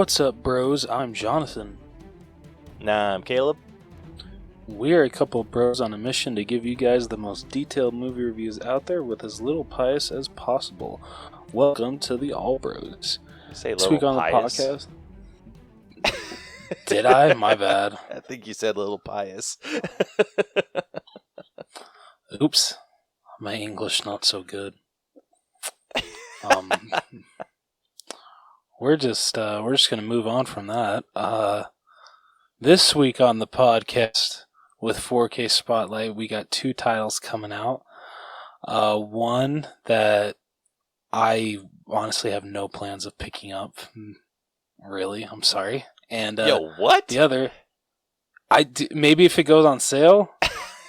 What's up, bros? I'm Jonathan. Nah, I'm Caleb. We're a couple of bros on a mission to give you guys the most detailed movie reviews out there with as little bias as possible. Welcome to the All Bros. Say This week little on pious. the podcast. Did I? My bad. I think you said little pious. Oops. My English not so good. We're just gonna move on from that. This week on the podcast with 4K Spotlight, we got two titles coming out. One that I honestly have no plans of picking up. Really, I'm sorry. And Yo, what? The other, maybe if it goes on sale,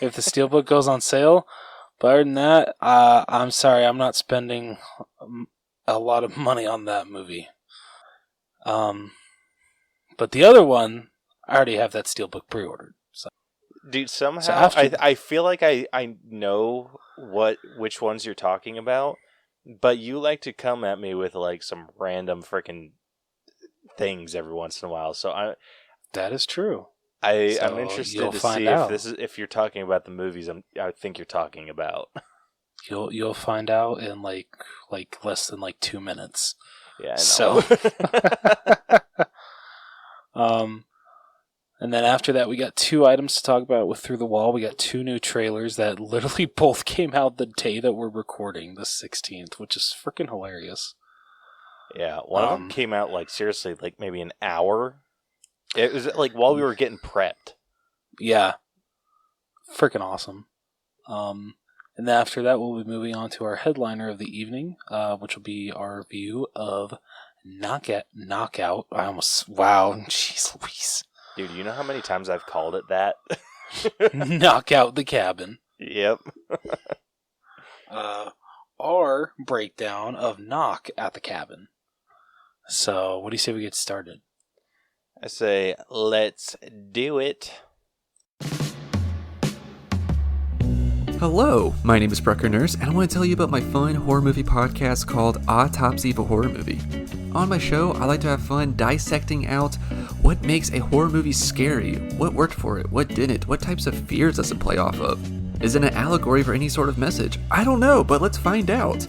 if the Steelbook goes on sale. But other than that, I'm sorry, I'm not spending a lot of money on that movie. But the other one, I already have that Steelbook pre-ordered. So. Dude, somehow So after- I feel like I know which ones you're talking about, but you like to come at me with like some random freaking things every once in a while. So That is true. I'm interested you'll to find see out. if you're talking about the movies I think you're talking about. You'll find out in like less than 2 minutes. Yeah, I know. And then after that, we got two items to talk about with Through the Wall. We got two new trailers that literally both came out the day that we're recording, the 16th, which is freaking hilarious. Yeah, one of them came out seriously maybe an hour. It was while we were getting prepped. Yeah. Freaking awesome. And then after that, we'll be moving on to our headliner of the evening, which will be our review of Knockout. Wow. Jeez Louise. Dude, you know how many times I've called it that? Knock Out the Cabin. Yep. Our breakdown of Knock at the Cabin. So, what do you say we get started? I say, let's do it. Hello, my name is Brucker Nurse, and I want to tell you about my fun horror movie podcast called Autopsy of a Horror Movie. On my show, I like to have fun dissecting out what makes a horror movie scary, what worked for it, what didn't, what types of fears does it play off of. Is it an allegory for any sort of message? I don't know, but let's find out.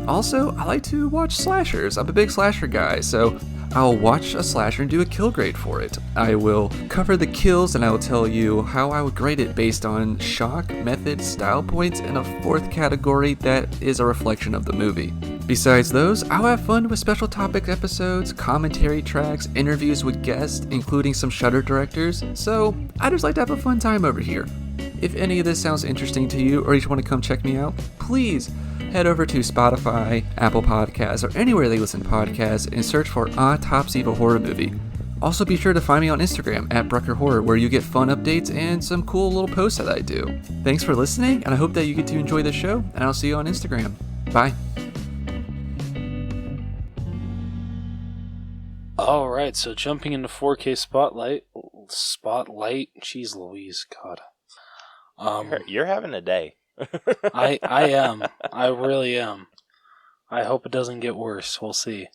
Also, I like to watch slashers. I'm a big slasher guy, so I'll watch a slasher and do a kill grade for it. I will cover the kills and I will tell you how I would grade it based on shock, method, style points, and a fourth category that is a reflection of the movie. Besides those, I'll have fun with special topic episodes, commentary tracks, interviews with guests, including some Shudder directors, so I just like to have a fun time over here. If any of this sounds interesting to you or you just want to come check me out, please head over to Spotify, Apple Podcasts, or anywhere they listen to podcasts and search for Autopsy of a Horror Movie. Also be sure to find me on Instagram at Brucker Horror, where you get fun updates and some cool little posts that I do. Thanks for listening, and I hope that you get to enjoy the show, and I'll see you on Instagram. Bye. Alright, so jumping into 4K Spotlight, jeez Louise, God. You're having a day. I am. I really am. I hope it doesn't get worse. We'll see.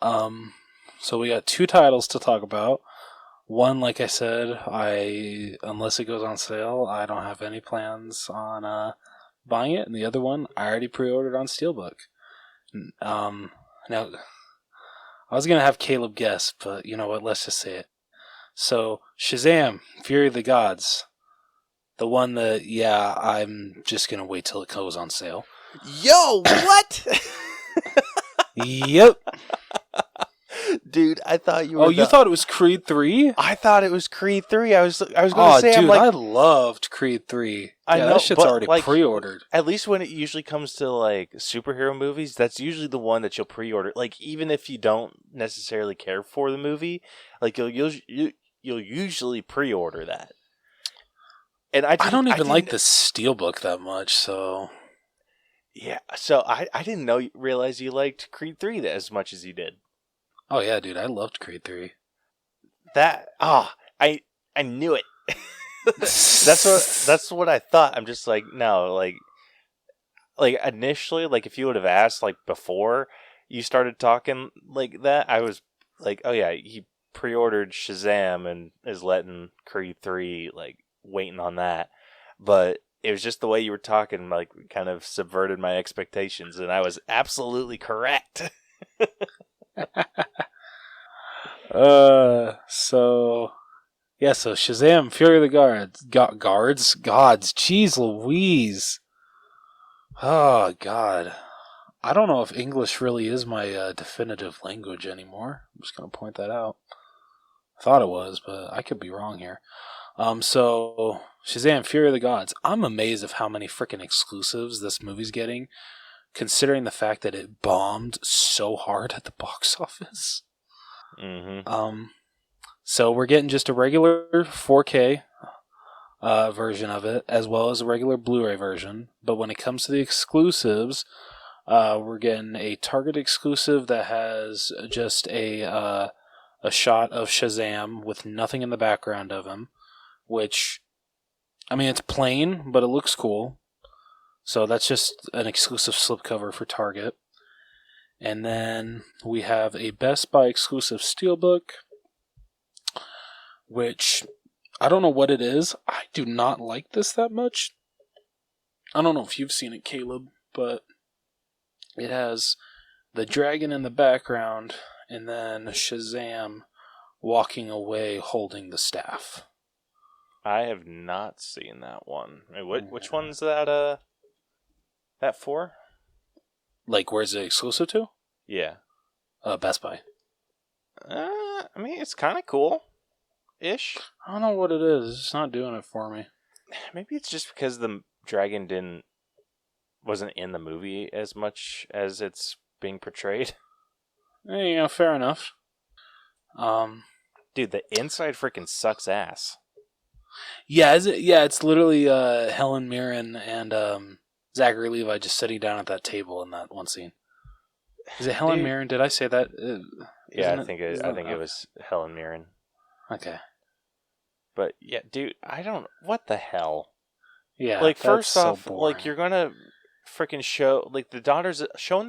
So we got two titles to talk about. One, like I said, unless it goes on sale, I don't have any plans on buying it. And the other one, I already pre-ordered on Steelbook. Now, I was going to have Caleb guess, but you know what? Let's just say it. So, Shazam! Fury of the Gods. The one that, I'm just going to wait till it goes on sale. Yo, what? Yep. Dude, I thought you were. Oh, you thought it was Creed 3? I thought it was Creed 3. I was going to say, dude, I'm like, I loved Creed 3. I know, that shit's but, already pre-ordered. At least when it usually comes to superhero movies, that's usually the one that you'll pre-order. Even if you don't necessarily care for the movie, you'll usually pre-order that. And I don't even like the Steelbook that much, so... Yeah, so I didn't realize you liked Creed 3 as much as you did. Oh yeah, dude, I loved Creed 3. I knew it. That's what I thought. I'm just no, initially, if you would have asked before you started talking like that, I was like, oh yeah, he pre-ordered Shazam and is letting Creed 3 like waiting on that. But it was just the way you were talking, like, kind of subverted my expectations, and I was absolutely correct. So yeah, so Shazam, Fury of the Gods, jeez Louise. Oh God, I don't know if English really is my definitive language anymore. I'm just gonna point that out. I thought it was, but I could be wrong here. So Shazam, Fury of the Gods. I'm amazed of how many freaking exclusives this movie's getting, considering the fact that it bombed so hard at the box office. Mm-hmm. So we're getting just a regular 4K version of it, as well as a regular Blu-ray version. But when it comes to the exclusives, we're getting a Target exclusive that has just a shot of Shazam with nothing in the background of him, which, I mean, it's plain, but it looks cool. So that's just an exclusive slipcover for Target. And then we have a Best Buy exclusive Steelbook, which I don't know what it is. I do not like this that much. I don't know if you've seen it, Caleb, but it has the dragon in the background and then Shazam walking away holding the staff. I have not seen that one. Which one's that? That for? Like, where's it exclusive to? Yeah. Best Buy. I mean, it's kind of cool-ish. I don't know what it is. It's not doing it for me. Maybe it's just because the dragon wasn't in the movie as much as it's being portrayed. Yeah, fair enough. Dude, the inside freaking sucks ass. Yeah, it's literally Helen Mirren and Zachary Levi just sitting down at that table in that one scene. Is it Helen Mirren? Did I say that? Yeah, I think it was Helen Mirren. Okay. But yeah, dude, what the hell? Yeah, like, first so off, boring. like, you're gonna freaking showing the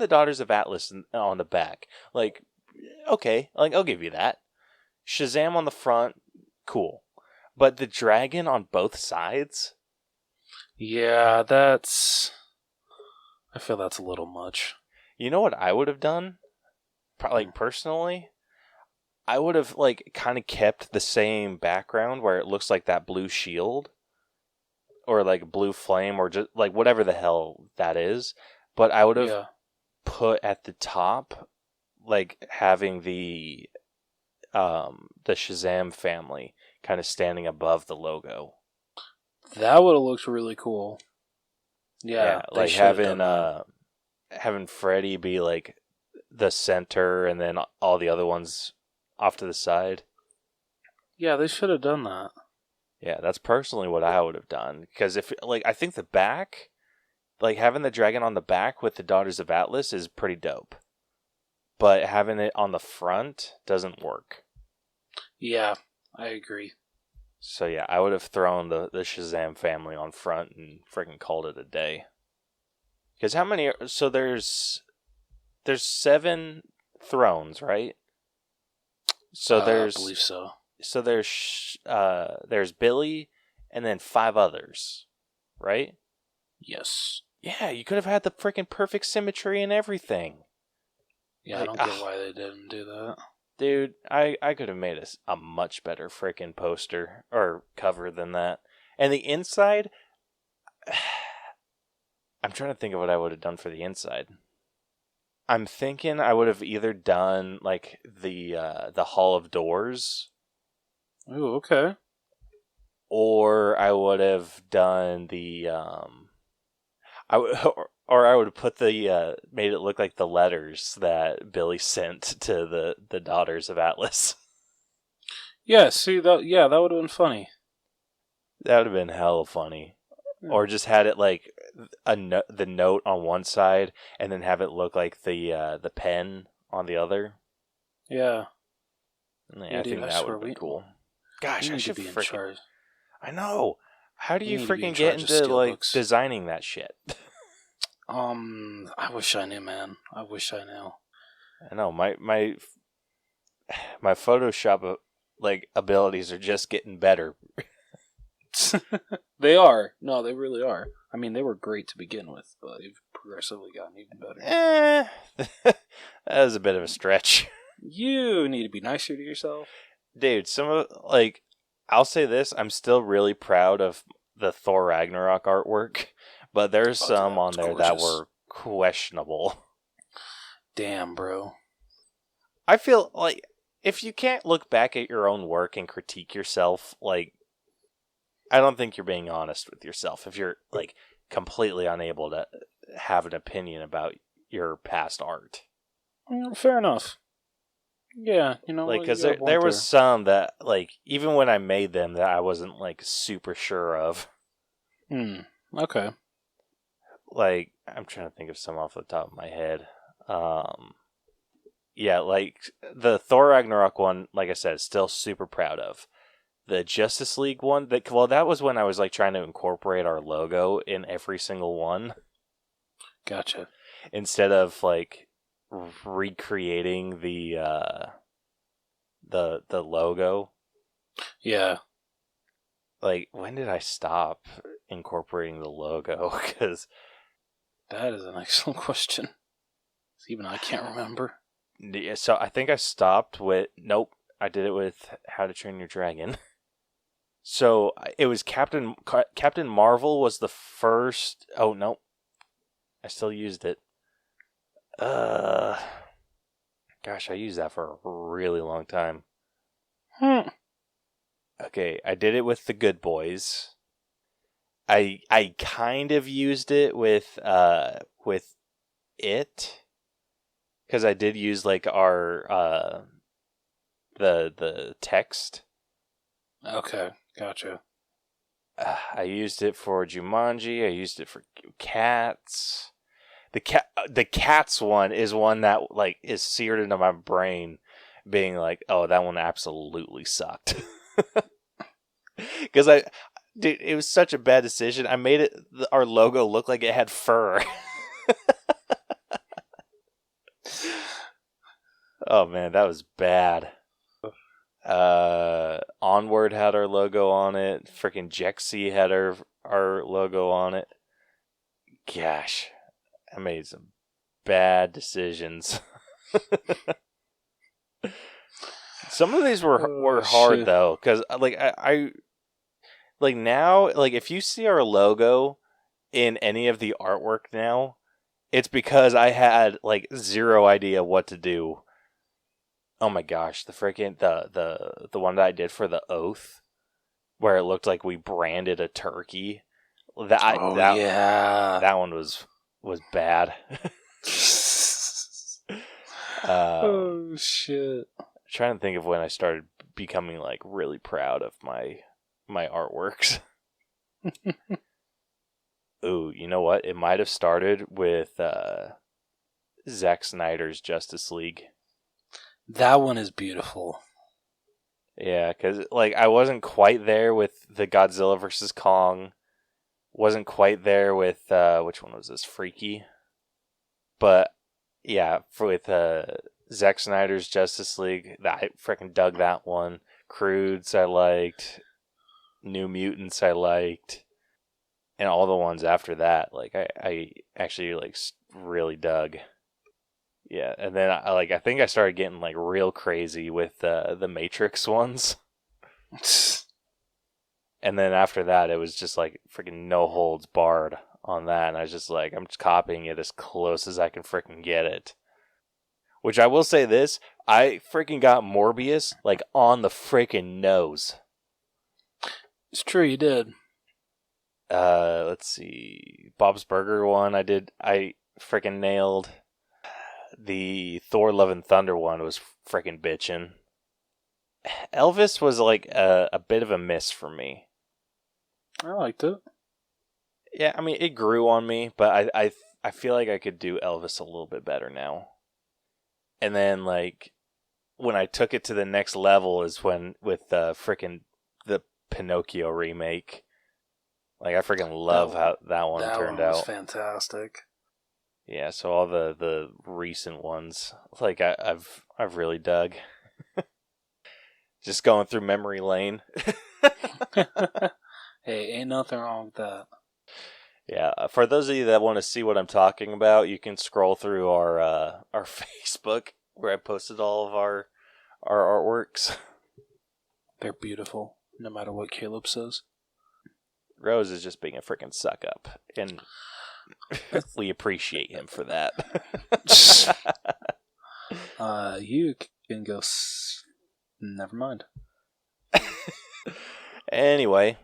Daughters of Atlas on the back. Like, okay, like, I'll give you that. Shazam on the front, cool. But the dragon on both sides? Yeah, I feel that's a little much. You know what I would have done? Like, personally? I would have, like, kind of kept the same background where it looks like that blue shield. Or, like, blue flame, or just, like, whatever the hell that is. But I would have put at the top, like, having the Shazam family kind of standing above the logo. That would have looked really cool. Yeah, like having Freddy be like the center, and then all the other ones off to the side. Yeah, they should have done that. Yeah, that's personally what I would have done, because I think the back, like, having the dragon on the back with the Daughters of Atlas is pretty dope, but having it on the front doesn't work. Yeah, I agree. So yeah, I would have thrown the Shazam family on front and freaking called it a day. Because how many? So there's 7 thrones, right? So I believe so. So there's Billy, and then 5 others, right? Yes. Yeah, you could have had the freaking perfect symmetry and everything. Yeah, like, I don't get why they didn't do that. Dude, I could have made a much better freaking poster or cover than that. And the inside, I'm trying to think of what I would have done for the inside. I'm thinking I would have either done like the Hall of Doors. Ooh, okay. Or I would have done the I would have put made it look like the letters that Billy sent to the Daughters of Atlas. Yeah, see that would have been funny. That would have been hella funny. Yeah. Or just had it like the note on one side, and then have it look like the pen on the other. Yeah. I think that would be cool. Gosh, I should be in charge. I know. How do you freaking get into like designing that shit? I wish I knew, man. I wish I knew. I know. My my Photoshop abilities are just getting better. They are. No, they really are. I mean, they were great to begin with, but they've progressively gotten even better. That was a bit of a stretch. You need to be nicer to yourself. Dude, I'll say this, I'm still really proud of the Thor Ragnarok artwork, but there's some on there that were questionable. Damn, bro. I feel like if you can't look back at your own work and critique yourself, I don't think you're being honest with yourself if you're completely unable to have an opinion about your past art. Fair enough. Yeah, because there was some that even when I made them that I wasn't super sure of. Okay. I'm trying to think of some off the top of my head. Yeah, the Thor Ragnarok one, like I said, still super proud of. The Justice League one, that was when I was trying to incorporate our logo in every single one. Gotcha. Instead of recreating the logo. Yeah. When did I stop incorporating the logo? Because that is an excellent question. Even I can't remember. Yeah, so I think I stopped with... Nope, I did it with How to Train Your Dragon. So it was Captain Marvel was the first... Oh, no. I still used it. Gosh, I used that for a really long time. Okay, I did it with the Good Boys. I kind of used it with It, because I did use our the text. Okay, gotcha. I used it for Jumanji. I used it for Cats. The Cats one is one that is seared into my brain, being oh, that one absolutely sucked. Because dude, it was such a bad decision. I made our logo look like it had fur. Oh man, that was bad. Onward had our logo on it. Freaking Jexy had our logo on it. Gosh, I made some bad decisions. Some of these were hard though, because I now if you see our logo in any of the artwork now, it's because I had zero idea what to do. Oh my gosh, the freaking the one that I did for the Oath, where it looked like we branded a turkey. That one was bad. Oh shit! Trying to think of when I started becoming really proud of my artworks. Ooh, you know what? It might have started with Zack Snyder's Justice League. That one is beautiful. Yeah, because I wasn't quite there with the Godzilla vs. Kong. Wasn't quite there with which one was this? Freaky. But yeah, with Zack Snyder's Justice League, I freaking dug that one. Crudes I liked. New Mutants I liked. And all the ones after that, I actually really dug. Yeah, and then I think I started getting real crazy with the Matrix ones. And then after that, it was just freaking no holds barred on that, and I was just I'm just copying it as close as I can freaking get it. Which I will say this, I freaking got Morbius on the freaking nose. It's true, you did. Let's see, Bob's Burger one I freaking nailed. The Thor Love and Thunder one was freaking bitchin'. Elvis was a bit of a miss for me. I liked it. Yeah, I mean it grew on me, but I feel like I could do Elvis a little bit better now. And then when I took it to the next level is when with freaking the Pinocchio remake. I freaking love how that one turned out. That was fantastic. Yeah, so all the recent ones, I've really dug. Just going through memory lane. Hey, ain't nothing wrong with that. Yeah, for those of you that want to see what I'm talking about, you can scroll through our Facebook where I posted all of our artworks. They're beautiful, no matter what Caleb says. Rose is just being a freaking suck up, and we appreciate him for that. You can go. Never mind. Anyway,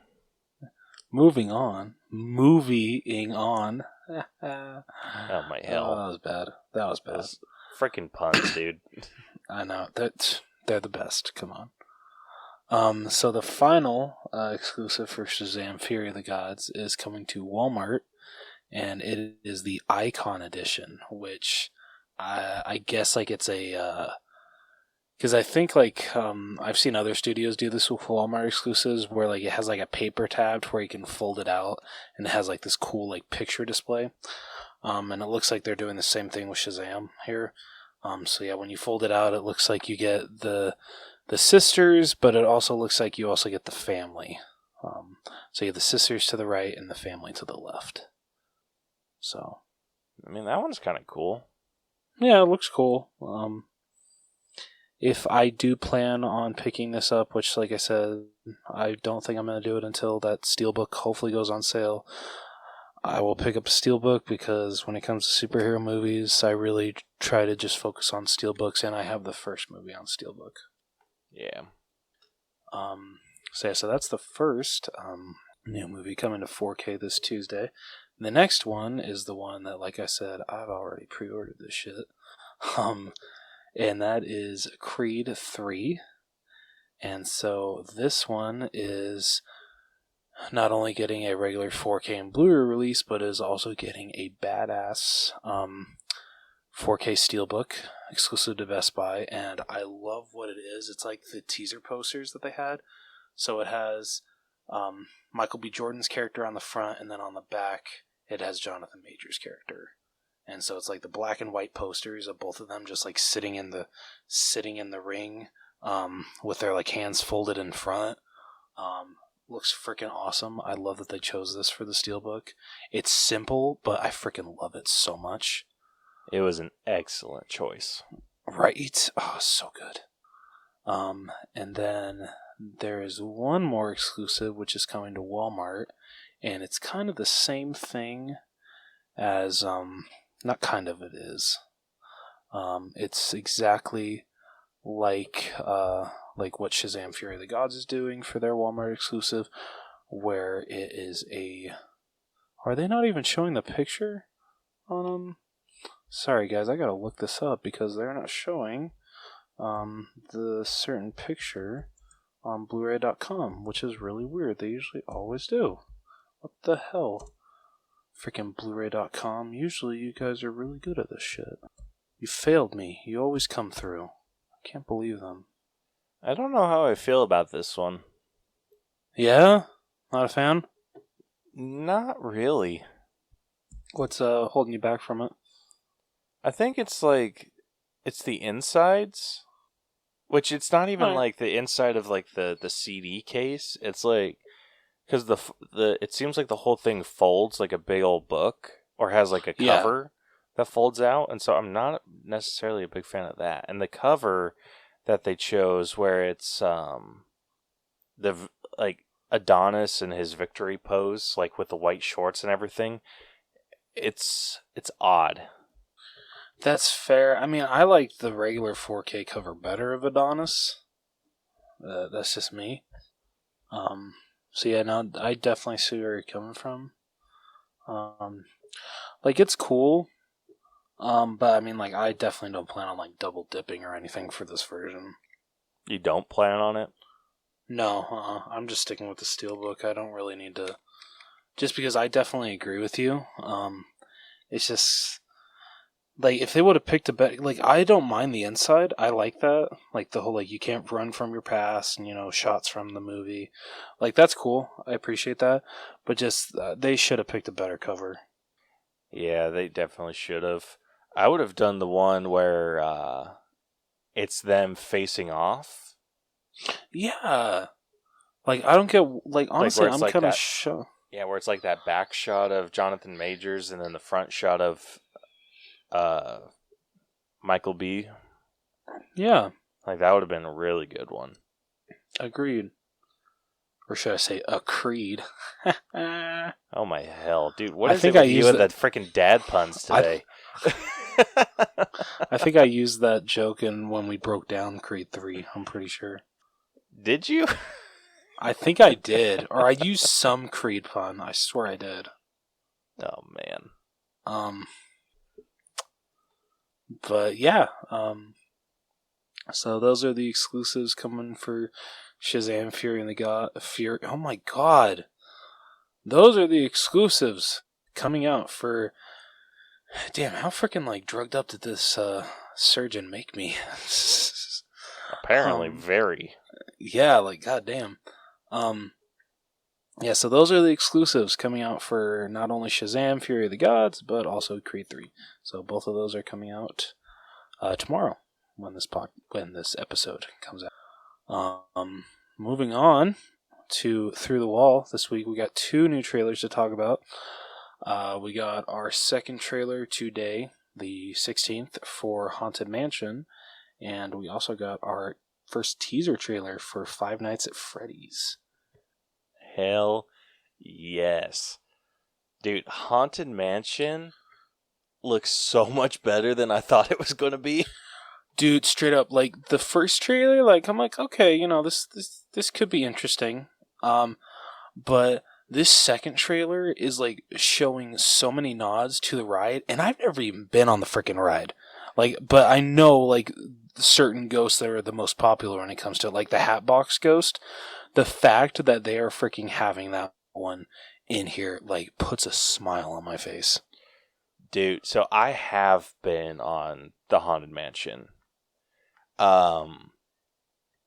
Moving on. Moving on. oh my Oh, hell, that was bad. That was bad. those freaking puns, dude. I know. They're the best. Come on. So the final exclusive for Shazam Fury of the Gods is coming to Walmart, and it is the Icon Edition, which I guess like it's a because I think like I've seen other studios do this with Walmart exclusives where like it has like a paper tab to where you can fold it out and it has like this cool like picture display. And it looks like they're doing the same thing with Shazam here. So yeah, when you fold it out, it looks like you get the sisters, but it also looks like you also get the family. So you have the sisters to the right and the family to the left. So I mean, that one's kind of cool. yeah, it looks cool. If I do plan on picking this up, which, like I said, I don't think I'm going to do it until that Steelbook hopefully goes on sale, I will pick up a Steelbook because when it comes to superhero movies, I really try to just focus on Steelbooks, and I have the first movie on Steelbook. Yeah. So that's the first new movie coming to 4K this Tuesday. The next one is the one that, like I said, I've already pre-ordered this shit. And that is Creed 3. And so this one is not only getting a regular 4K and Blu-ray release, but is also getting a badass 4K Steelbook exclusive to Best Buy. And I love what it is. It's like the teaser posters that they had. So it has Michael B. Jordan's character on the front, and then on the back it has Jonathan Majors' character. And so it's like the black and white posters of both of them just like sitting in the ring with their like hands folded in front. Looks freaking awesome. I love that they chose this for the Steelbook. It's simple, but I freaking love it so much. It was an excellent choice. Right? Oh, so good. And then there is one more exclusive which is coming to Walmart, and it's kind of the same thing as not kind of, it is. It's exactly like what Shazam Fury of the Gods is doing for their Walmart exclusive, where it is a... Are they not even showing the picture on them? Sorry guys, I gotta look this up because they're not showing the certain picture on Blu-ray.com, which is really weird. They usually always do. What the hell? Freaking Blu-ray.com. Usually you guys are really good at this shit. You failed me. You always come through. I can't believe them. I don't know how I feel about this one. Yeah? Not a fan? Not really. What's holding you back from it? I think it's like, it's the insides, which it's not even Right. like the inside of like the CD case. It's like, because it seems like the whole thing folds like a big old book, or has like a cover that folds out, and so I'm not necessarily a big fan of that. And the cover that they chose, where it's the like Adonis in his victory pose, like with the white shorts and everything, it's odd. That's fair. I mean, I like the regular 4K cover better of Adonis. That's just me. So yeah, no, I definitely see where you're coming from. Like, it's cool. But I mean, like, I definitely don't plan on like double dipping or anything for this version. You don't plan on it? No, I'm just sticking with the Steelbook. I don't really need to, just because I definitely agree with you. It's just like if they would have picked a better, like, I don't mind the inside. I like that, like the whole like you can't run from your past and shots from the movie, like that's cool. I appreciate that, but just they should have picked a better cover. Yeah, they definitely should have. I would have done the one where it's them facing off, Yeah. Like, I don't get, like, honestly, where it's I'm like kind of that. shocked. Yeah, where it's like that back shot of Jonathan Majors and then the front shot of Michael B. Yeah, Like, that would have been a really good one. agreed. Or should I say, a creed? Oh my hell, dude! What I is think it I with you used and it- the freaking dad puns today? I think I used that joke when we broke down Creed 3, I'm pretty sure. Did you? I think I did. Or I used some Creed pun. I swear I did. Oh man. But yeah, so those are the exclusives coming for Shazam! Fury and the God. Fury. Oh my God, those are the exclusives coming out for. Damn, how freaking like drugged up did this surgeon make me? Apparently, very. Yeah, like goddamn. Yeah, so those are the exclusives coming out for not only Shazam! Fury of the Gods, but also Creed 3. So both of those are coming out tomorrow when this episode comes out. Moving on to Through the Wall this week, we got 2 new trailers to talk about. We got our second trailer today, the 16th, for Haunted Mansion, and we also got our first teaser trailer for Five Nights at Freddy's. Hell yes. Dude, Haunted Mansion looks so much better than I thought it was going to be. Dude, straight up, like the first trailer, like I'm like, okay, you know, this could be interesting. But this second trailer is like showing so many nods to the ride, and I've never even been on the freaking ride. Like, but I know like certain ghosts that are the most popular when it comes to like the Hatbox Ghost. The fact that they are freaking having that one in here like puts a smile on my face. Dude, so I have been on the Haunted Mansion.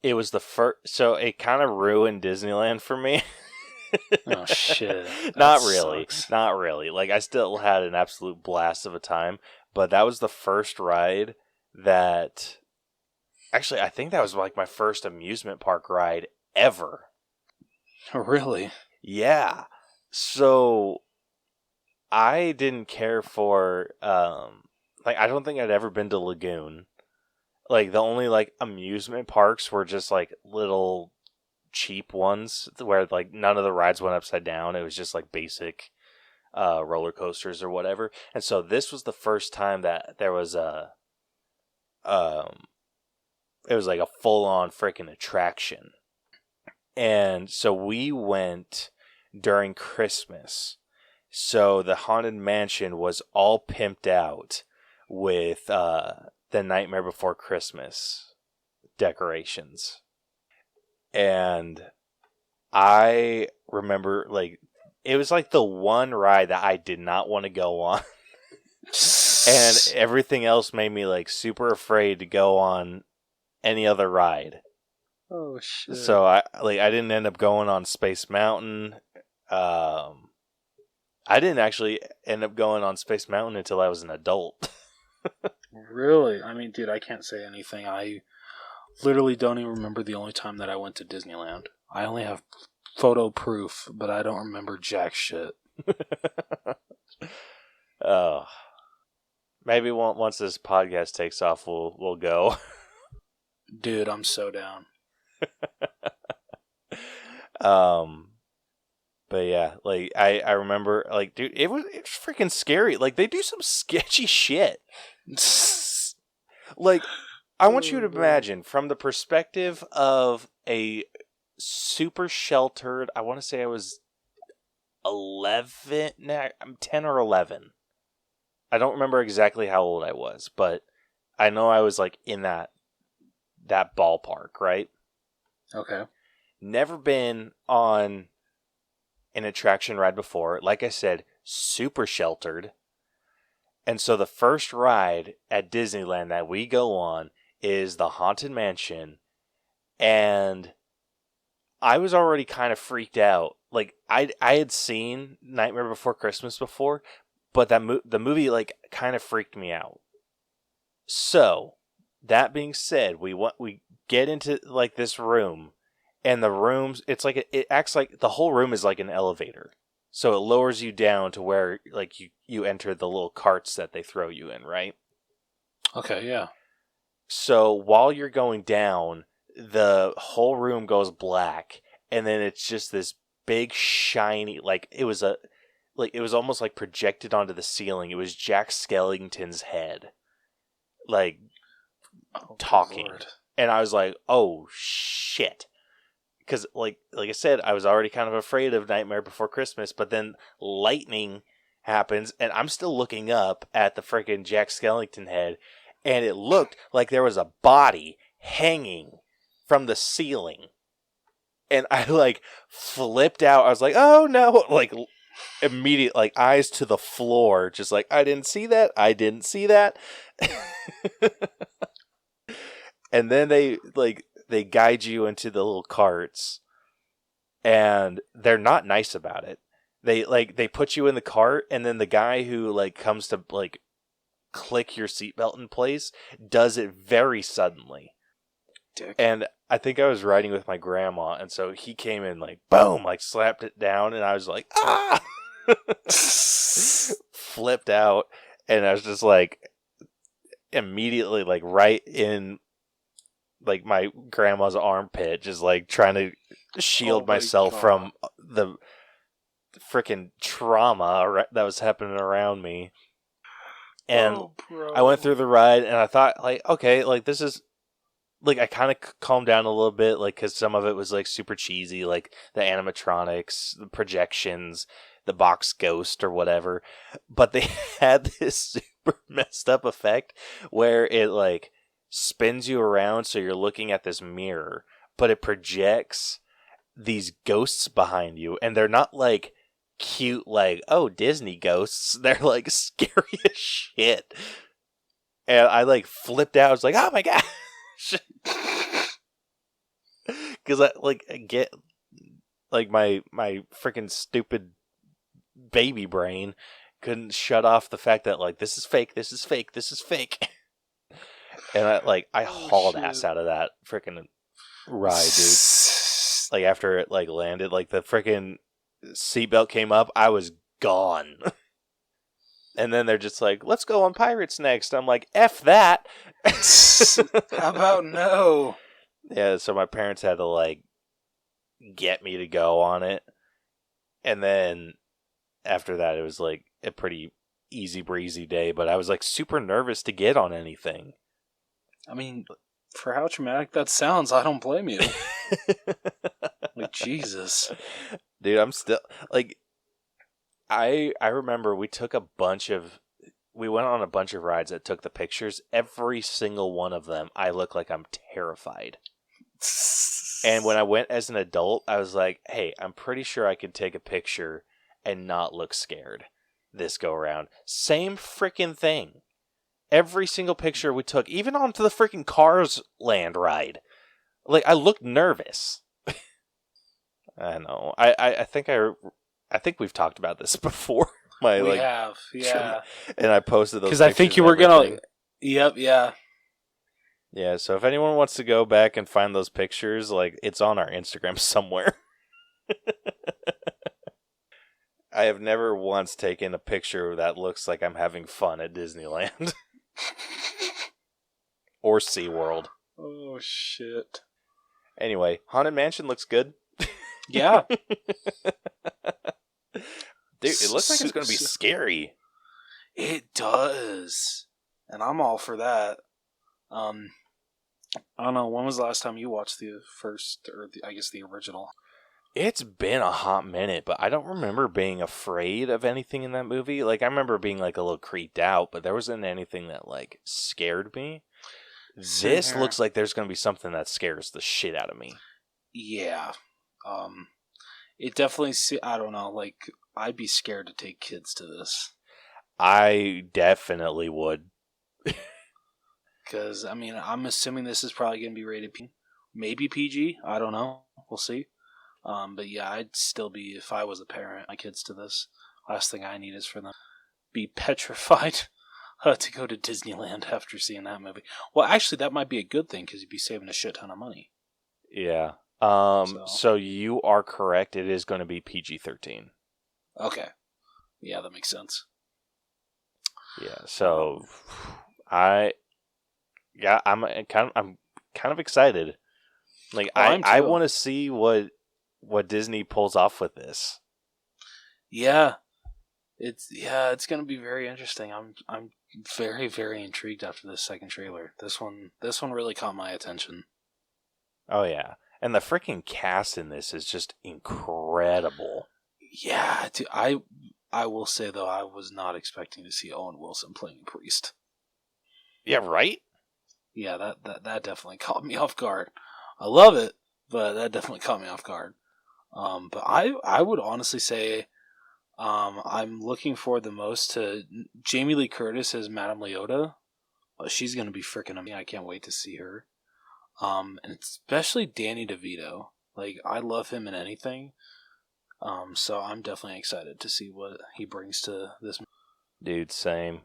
It was the first, so it kind of ruined Disneyland for me. Oh shit. Not That really. sucks. Not really. Like, I still had an absolute blast of a time, but that was the first ride that, actually, I think that was like my first amusement park ride ever. Really? Yeah. So I didn't care for like, I don't think I'd ever been to Lagoon. Like, the only like amusement parks were just like little cheap ones where like none of the rides went upside down. It was just like basic roller coasters or whatever. And so this was the first time that there was a it was like a full on freaking attraction. And so we went during Christmas. So the Haunted Mansion was all pimped out with the Nightmare Before Christmas decorations. And I remember, like, it was like the one ride that I did not want to go on. And everything else made me, like, super afraid to go on any other ride. Oh shit. So I didn't end up going on Space Mountain. I didn't actually end up going on Space Mountain until I was an adult. Really? I mean, dude, I can't say anything. I literally don't even remember the only time that I went to Disneyland. I only have photo proof, but I don't remember jack shit. Oh, maybe once this podcast takes off, we'll go. Dude, I'm so down. But yeah, like I remember, like, dude, it was freaking scary. Like, they do some sketchy shit. Like, I want you to imagine from the perspective of a super sheltered. I want to say I was 11. Nah, I'm 10 or 11. I don't remember exactly how old I was, but I know I was like in that ballpark, right? Okay. Never been on an attraction ride before. Like I said, super sheltered. And so the first ride at Disneyland that we go on is the Haunted Mansion. And I was already kind of freaked out. Like, I had seen Nightmare Before Christmas before, but the movie like kind of freaked me out. So that being said, we get into like this room, and the rooms, it's like it acts like the whole room is like an elevator. So it lowers you down to where like you enter the little carts that they throw you in, right? Okay, yeah. So while you're going down, the whole room goes black, and then it's just this big shiny, like it was almost like projected onto the ceiling. It was Jack Skellington's head, like talking, and I was like, "Oh shit!" Because like I said, I was already kind of afraid of Nightmare Before Christmas, but then lightning happens, and I'm still looking up at the freaking Jack Skellington head, and it looked like there was a body hanging from the ceiling, and I like flipped out. I was like, "Oh no!" Like immediate, like eyes to the floor, just like I didn't see that. I didn't see that. And then they guide you into the little carts, and they're not nice about it. They put you in the cart, and then the guy who like comes to like click your seatbelt in place does it very suddenly. Dick. And I think I was riding with my grandma, and so he came in like boom, like slapped it down, and I was like ah, flipped out, and I was just like immediately like right in like my grandma's armpit, just like trying to shield myself from the freaking trauma that was happening around me. And I went through the ride, and I thought, like, okay, like this is like I kind of calmed down a little bit, like because some of it was like super cheesy, like the animatronics, the projections, the box ghost or whatever. But they had this super messed up effect where it like spins you around, so you're looking at this mirror, but it projects these ghosts behind you, and they're not like cute, like, oh, Disney ghosts. They're like scary as shit. And I like flipped out. I was like, oh my god. Because I get like my freaking stupid baby brain couldn't shut off the fact that like this is fake, this is fake, this is fake. And I hauled ass out of that freaking ride, dude. Like after it like landed, like the freaking seatbelt came up, I was gone. And then they're just like, let's go on Pirates next. I'm like, F that. How about no? Yeah, so my parents had to like get me to go on it. And then after that, it was like a pretty easy breezy day, but I was like super nervous to get on anything. I mean, for how traumatic that sounds, I don't blame you. Like, Jesus. Dude, I'm still like I remember we went on a bunch of rides that took the pictures. Every single one of them, I look like I'm terrified. And when I went as an adult, I was like, hey, I'm pretty sure I can take a picture and not look scared this go around. Same freaking thing. Every single picture we took, even onto the freaking Cars Land ride, like I looked nervous. I know. I think we've talked about this before. We have, yeah. And I posted those because I think you were gonna. Yep, yeah. Yeah. So if anyone wants to go back and find those pictures, like it's on our Instagram somewhere. I have never once taken a picture that looks like I'm having fun at Disneyland or SeaWorld. Oh shit. Anyway, Haunted Mansion looks good. Yeah. Dude, it looks like it's going to be scary. It does. And I'm all for that. I don't know, when was the last time you watched the first, or I guess the original? It's been a hot minute, but I don't remember being afraid of anything in that movie. Like, I remember being, like, a little creeped out, but there wasn't anything that, like, scared me. This looks like there's going to be something that scares the shit out of me. Yeah. It definitely, I don't know, like, I'd be scared to take kids to this. I definitely would. Because, I mean, I'm assuming this is probably going to be rated P. Maybe PG. I don't know. We'll see. But yeah, I'd still be, if I was a parent, my kids to this. Last thing I need is for them to be petrified to go to Disneyland after seeing that movie. Well, actually, that might be a good thing because you'd be saving a shit ton of money. Yeah. So- So you are correct. It is going to be PG-13. Okay. Yeah, that makes sense. Yeah. So I'm kind of excited. Like I'm I too. want to see what Disney pulls off with this. Yeah. It's gonna be very interesting. I'm very, very intrigued after this second trailer. This one really caught my attention. Oh yeah. And the freaking cast in this is just incredible. Yeah, dude, I will say though, I was not expecting to see Owen Wilson playing a priest. Yeah, right? Yeah, that definitely caught me off guard. I love it, but that definitely caught me off guard. But I would honestly say, I'm looking forward the most to Jamie Lee Curtis as Madame Leota. She's gonna be freaking amazing. I can't wait to see her. And especially Danny DeVito. Like, I love him in anything. So I'm definitely excited to see what he brings to this. Dude, same.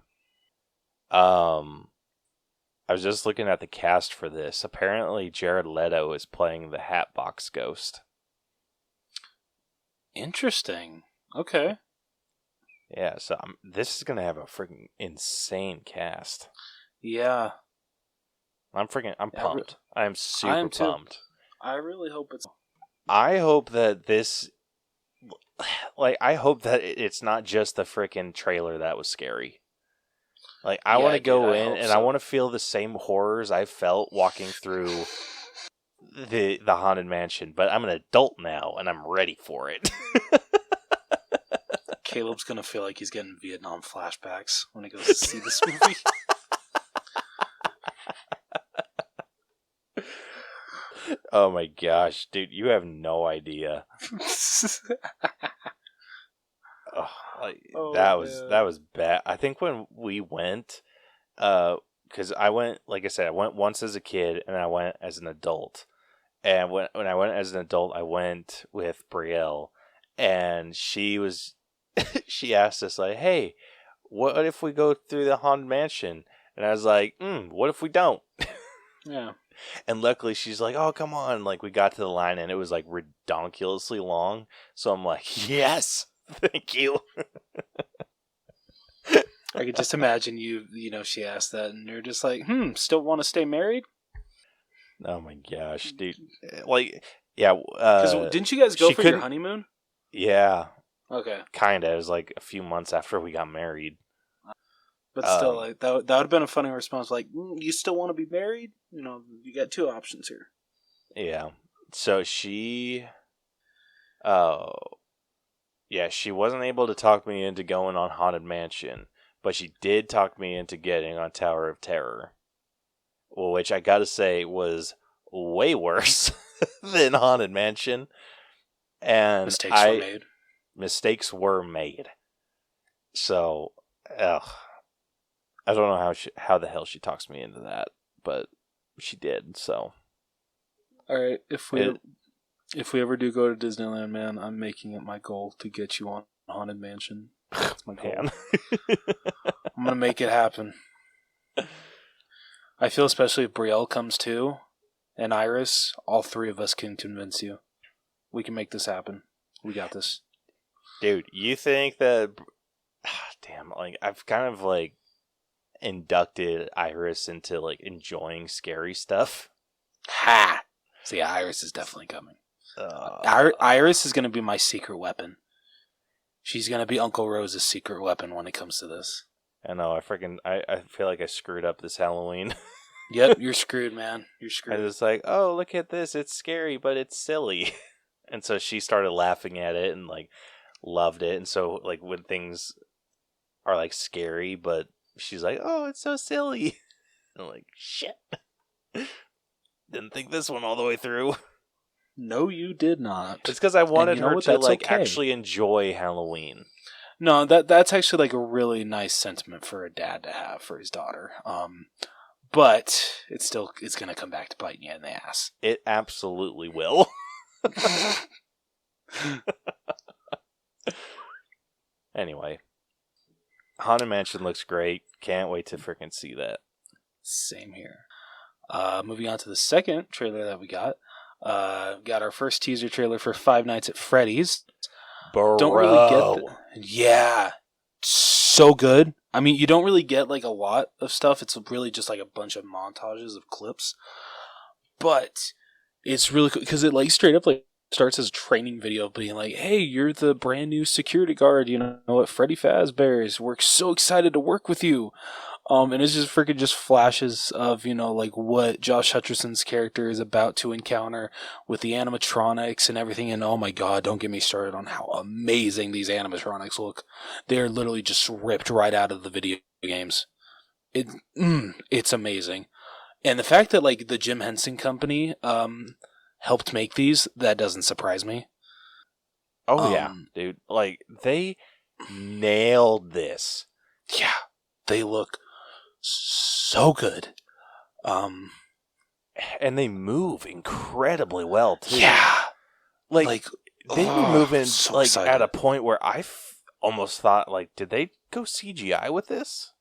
I was just looking at the cast for this. Apparently Jared Leto is playing the Hatbox Ghost. Interesting. Okay. Yeah, so this is going to have a freaking insane cast. Yeah. I'm Yeah, pumped. I'm super am too. pumped. I really hope it's. I hope that this, like, I hope that it's not just the freaking trailer that was scary. Like, I Yeah, want to dude, go I in hope and so. I want to feel the same horrors I felt walking through the Haunted Mansion, but I'm an adult now and I'm ready for it. Caleb's gonna feel like he's getting Vietnam flashbacks when he goes to see this movie. Oh my gosh, dude, you have no idea. Oh, Oh, that man. was bad. I think when we went, because I went, like I said, I went once as a kid and I went as an adult. And when I went as an adult, I went with Brielle, and she was, she asked us like, "Hey, what if we go through the Haunted Mansion?" And I was like, "What if we don't?" Yeah. And luckily she's like, "Oh, come on." Like, we got to the line and it was like ridiculously long. So I'm like, "Yes, thank you." I could just imagine she asked that and you're just like, still want to stay married? Oh my gosh, dude. Like, yeah. Because didn't you guys go she for your couldn't- honeymoon? Yeah, Okay. kind of. It was like a few months after we got married. But still, like that would have been a funny response. Like, you still want to be married? You got two options here. Yeah. So she, she wasn't able to talk me into going on Haunted Mansion, but she did talk me into getting on Tower of Terror, which I gotta say was way worse than Haunted Mansion. And Mistakes were made. So, I don't know how the hell she talks me into that, but she did. So, All right, if we ever do go to Disneyland, man, I'm making it my goal to get you on Haunted Mansion. That's my goal. man. I'm gonna make it happen. I feel especially if Brielle comes too, and Iris, all three of us can convince you. We can make this happen. We got this. Dude, you think that... Damn, like, I've kind of, like, inducted Iris into, like, enjoying scary stuff. Ha! So yeah, Iris is definitely coming. Iris is going to be my secret weapon. She's going to be Uncle Rose's secret weapon when it comes to this. I know, I feel like I screwed up this Halloween. Yep, you're screwed, man. You're I screwed. was like, oh, look at this. It's scary, but it's silly. And so she started laughing at it and, like, loved it. And so, like, when things are, like, scary, but she's like, oh, it's so silly. I'm like, shit. Didn't think this one all the way through. No, you did not. It's because I wanted her to, That's like, okay. actually enjoy Halloween. No, that's actually like a really nice sentiment for a dad to have for his daughter. But it's going to come back to biting you in the ass. It absolutely will. Anyway. Haunted Mansion looks great. Can't wait to freaking see that. Same here. Moving on to the second trailer that we got. Got our first teaser trailer for Five Nights at Freddy's. Bro. Don't really get yeah, so good. I mean, you don't really get like a lot of stuff. It's really just like a bunch of montages of clips, but it's really cool because it like straight up like starts as a training video being like, hey, you're the brand new security guard, you know, at Freddy Fazbear's. We're so excited to work with you. And it's just freaking just flashes of, you know, like what Josh Hutcherson's character is about to encounter with the animatronics and everything. And oh my god, don't get me started on how amazing these animatronics look. They're literally just ripped right out of the video games. It's amazing. And the fact that like the Jim Henson Company helped make these, that doesn't surprise me. Oh yeah, dude. Like they nailed this. Yeah, they look so good. And they move incredibly well too. Yeah. Like they were moving so like excited. at a point where I almost thought like, did they go CGI with this?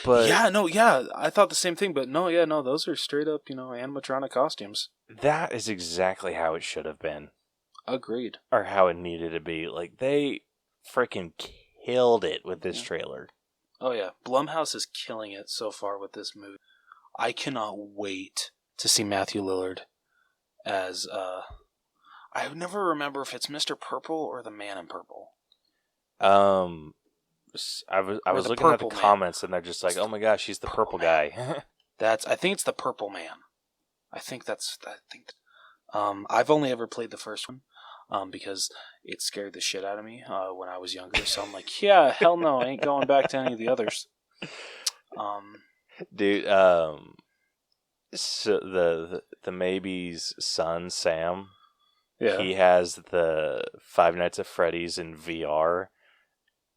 But I thought the same thing, but no, those are straight up, you know, animatronic costumes. that is exactly how it should have been, Agreed. or how it needed to be. Like they freaking killed it with this trailer. Oh yeah, Blumhouse is killing it so far with this movie. I cannot wait to see Matthew Lillard as I never remember if it's Mr. Purple or the Man in Purple. I was the looking at the Purple Man. comments and they're just like, oh my gosh, he's the purple guy. I think it's the Purple Man. I've only ever played the first one because it scared the shit out of me when I was younger. So I'm like, yeah, hell no, I ain't going back to any of the others. Dude, so the Maybe's son, Sam, Yeah. he has the Five Nights at Freddy's in VR.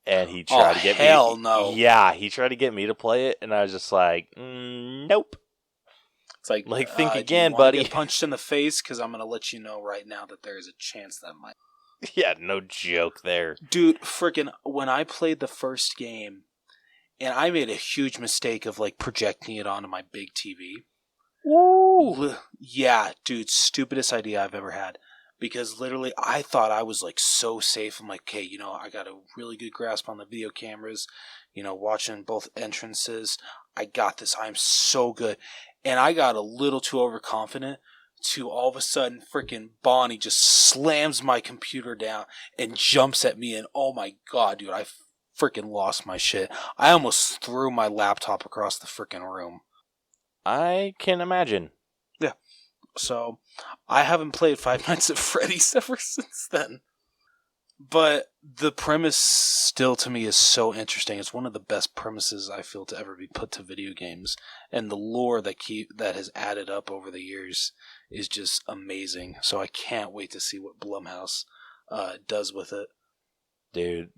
And he tried to get me. Hell no. Yeah, he tried to get me to play it, and I was just like, nope. It's like think do you again, wanna buddy. Get punched in the face because I'm going to let you know right now that there is a chance that might. Yeah, no joke there. Dude, freaking, when I played the first game, and I made a huge mistake of like projecting it onto my big TV. Woo! Yeah, dude, stupidest idea I've ever had. Because literally, I thought I was like so safe. I'm like, okay, you know, I got a really good grasp on the video cameras, you know, watching both entrances. I got this. I'm so good. And I got a little too overconfident to all of a sudden freaking Bonnie just slams my computer down and jumps at me. And oh my god, dude, I freaking lost my shit. I almost threw my laptop across the freaking room. I can imagine. Yeah. So, I haven't played Five Nights at Freddy's ever since then. But the premise still to me is so interesting. It's one of the best premises I feel to ever be put to video games. And the lore that has added up over the years is just amazing. So I can't wait to see what Blumhouse does with it. Dude,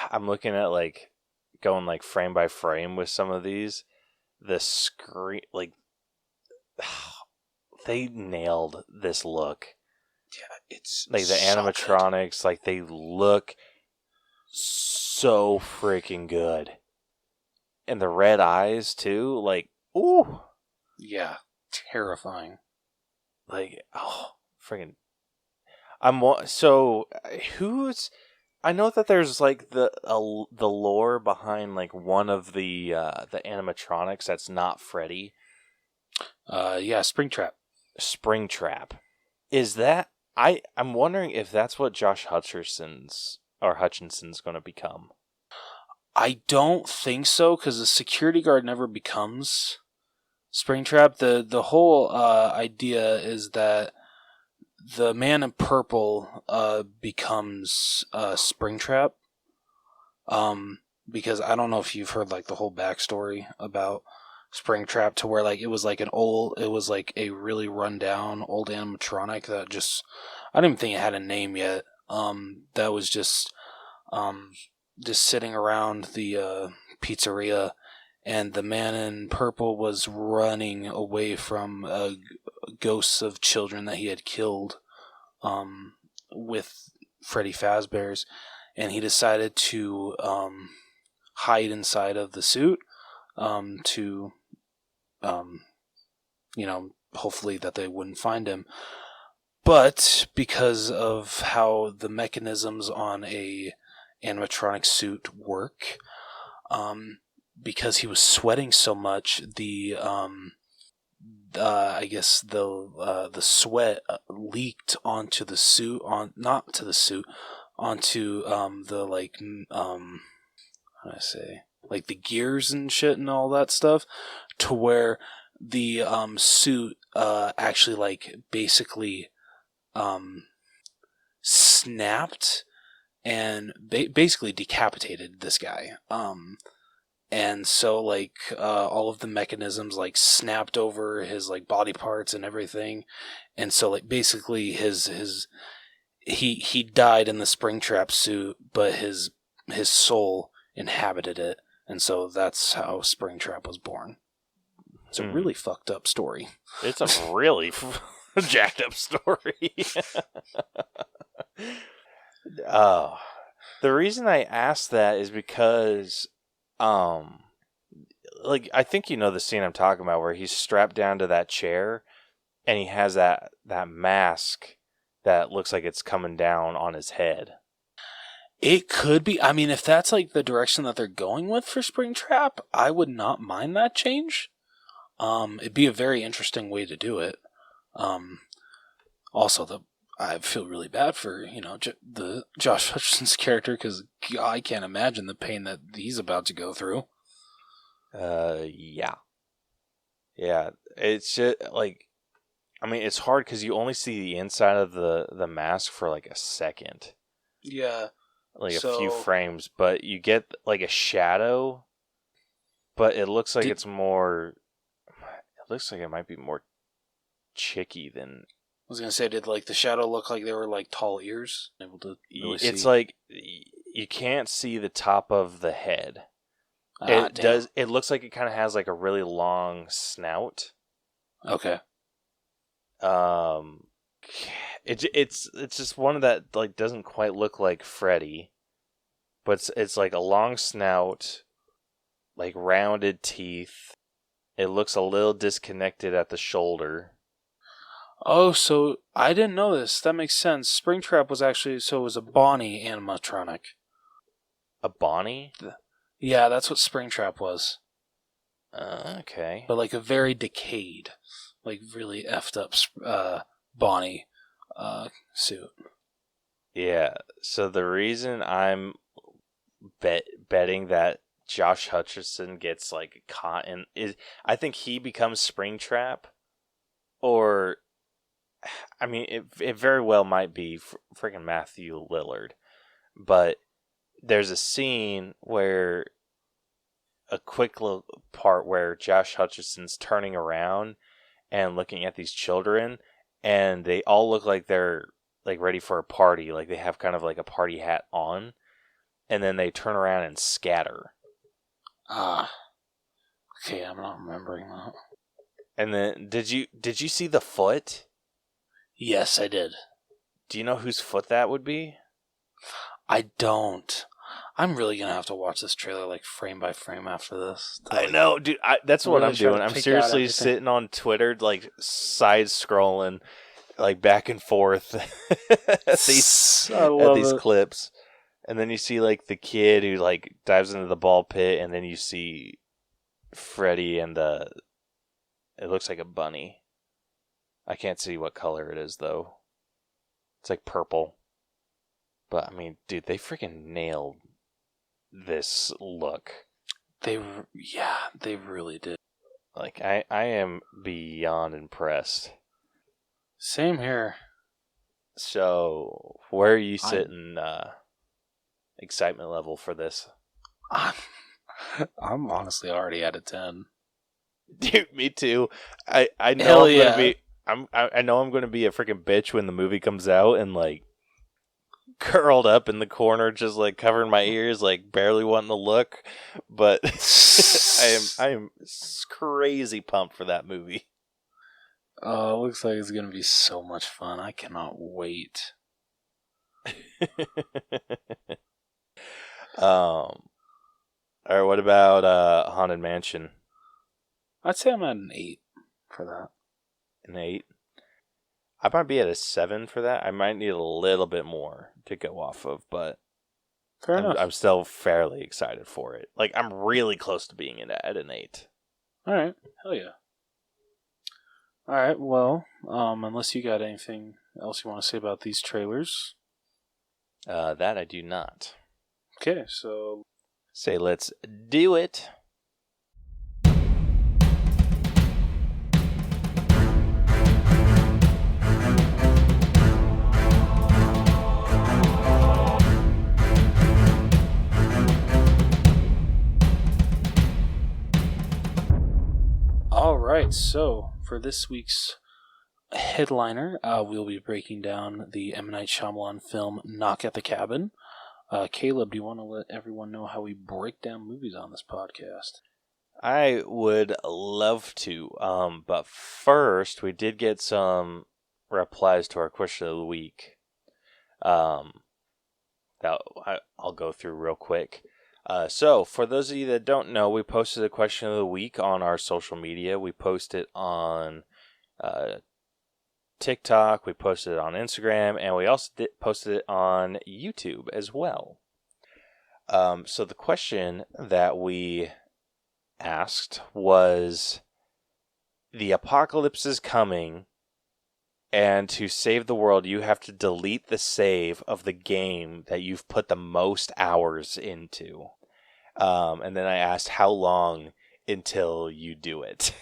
I'm looking at like going like frame by frame with some of these. The screen, like, they nailed this look. Yeah, it's like the so animatronics, good. like they look so freaking good. And the red eyes too, like, ooh. Yeah, terrifying. Like, oh, freaking. Who's. I know that there's like the lore behind like one of the animatronics that's not Freddy. Yeah, Springtrap. Springtrap. Is that I'm wondering if that's what Josh Hutcherson's going to become. I don't think so, because the security guard never becomes Springtrap. The whole idea is that the Man in Purple becomes Springtrap. Because I don't know if you've heard like the whole backstory about Springtrap, to where like it was like a really rundown old animatronic that just, I don't even think it had a name yet. That was just sitting around the pizzeria, and the Man in Purple was running away from ghosts of children that he had killed with Freddy Fazbear's. and he decided to hide inside of the suit to, hopefully that they wouldn't find him. But because of how the mechanisms on a animatronic suit work, because he was sweating so much, I guess the sweat leaked onto the suit, onto the how do I say, like the gears and shit and all that stuff, to where the suit actually basically snapped and basically decapitated this guy. And so all of the mechanisms snapped over his body parts and everything, and so basically he died in the Springtrap suit, but his soul inhabited it, and so that's how Springtrap was born. It's a really fucked up story. It's a really jacked up story. The reason I asked that is because I think you know the scene I'm talking about where he's strapped down to that chair and he has that mask that looks like it's coming down on his head. It could be. I mean, if that's the direction that they're going with for Springtrap, I would not mind that change. It'd be a very interesting way to do it. Also, I feel really bad for the Josh Hutcherson's character, because I can't imagine the pain that he's about to go through. Yeah. It's just it's hard because you only see the inside of the mask for a second. Yeah. A few frames, but you get a shadow, but it looks like it's more. It looks like it might be more chicky than. I was gonna say, did the shadow look like they were tall ears? Able to really see? It's you can't see the top of the head. Damn. Does. It looks like it kind of has a really long snout. Okay. It's just one that doesn't quite look like Freddy, but it's a long snout, rounded teeth. It looks a little disconnected at the shoulder. Oh, so I didn't know this. That makes sense. Springtrap was actually, so it was a Bonnie animatronic. A Bonnie? Yeah, that's what Springtrap was. Okay. But a very decayed, really effed up Bonnie suit. Yeah, so the reason I'm betting that Josh Hutcherson gets caught in is I think he becomes Springtrap, or I mean it very well might be freaking Matthew Lillard, but there's a scene where a quick little part where Josh Hutcherson's turning around and looking at these children, and they all look like they're ready for a party, they have kind of a party hat on, and then they turn around and scatter. Okay, I'm not remembering that. And then did you see the foot? Yes, I did. Do you know whose foot that would be? I don't. I'm really gonna have to watch this trailer frame by frame after this. I know, dude. That's what really I'm doing. I'm seriously sitting on Twitter, side scrolling, back and forth at these clips, and then you see the kid who dives into the ball pit, and then you see Freddy and it looks like a bunny. I can't see what color it is though. It's purple. But I mean, dude, they freaking nailed this look. They really did. I am beyond impressed. Same here. So, where are you sitting excitement level for this? I'm honestly already at a 10. Dude, me too. I know Hell I'm yeah. gonna be I know I'm gonna be a freaking bitch when the movie comes out and curled up in the corner, just covering my ears, barely wanting to look. But I am crazy pumped for that movie. Oh, it looks like it's gonna be so much fun. I cannot wait. All right, what about Haunted Mansion? I'd say I'm at an 8 for that. An 8? I might be at a 7 for that. I might need a little bit more to go off of, but Fair enough. I'm still fairly excited for it. Like, I'm really close to being at an 8. All right. Hell yeah. All right. Well, unless you got anything else you want to say about these trailers. That I do not. Okay, so Say let's do it. all right. So for this week's headliner, we'll be breaking down the M. Night Shyamalan film Knock at the Cabin. Caleb, do you want to let everyone know how we break down movies on this podcast? I would love to. But first, we did get some replies to our question of the week. That I'll go through real quick. So, for those of you that don't know, we posted a question of the week on our social media. We posted on TikTok, we posted it on Instagram, and we also posted it on YouTube as well. So the question that we asked was, the apocalypse is coming, and to save the world, you have to delete the save of the game that you've put the most hours into. And then I asked how long until you do it.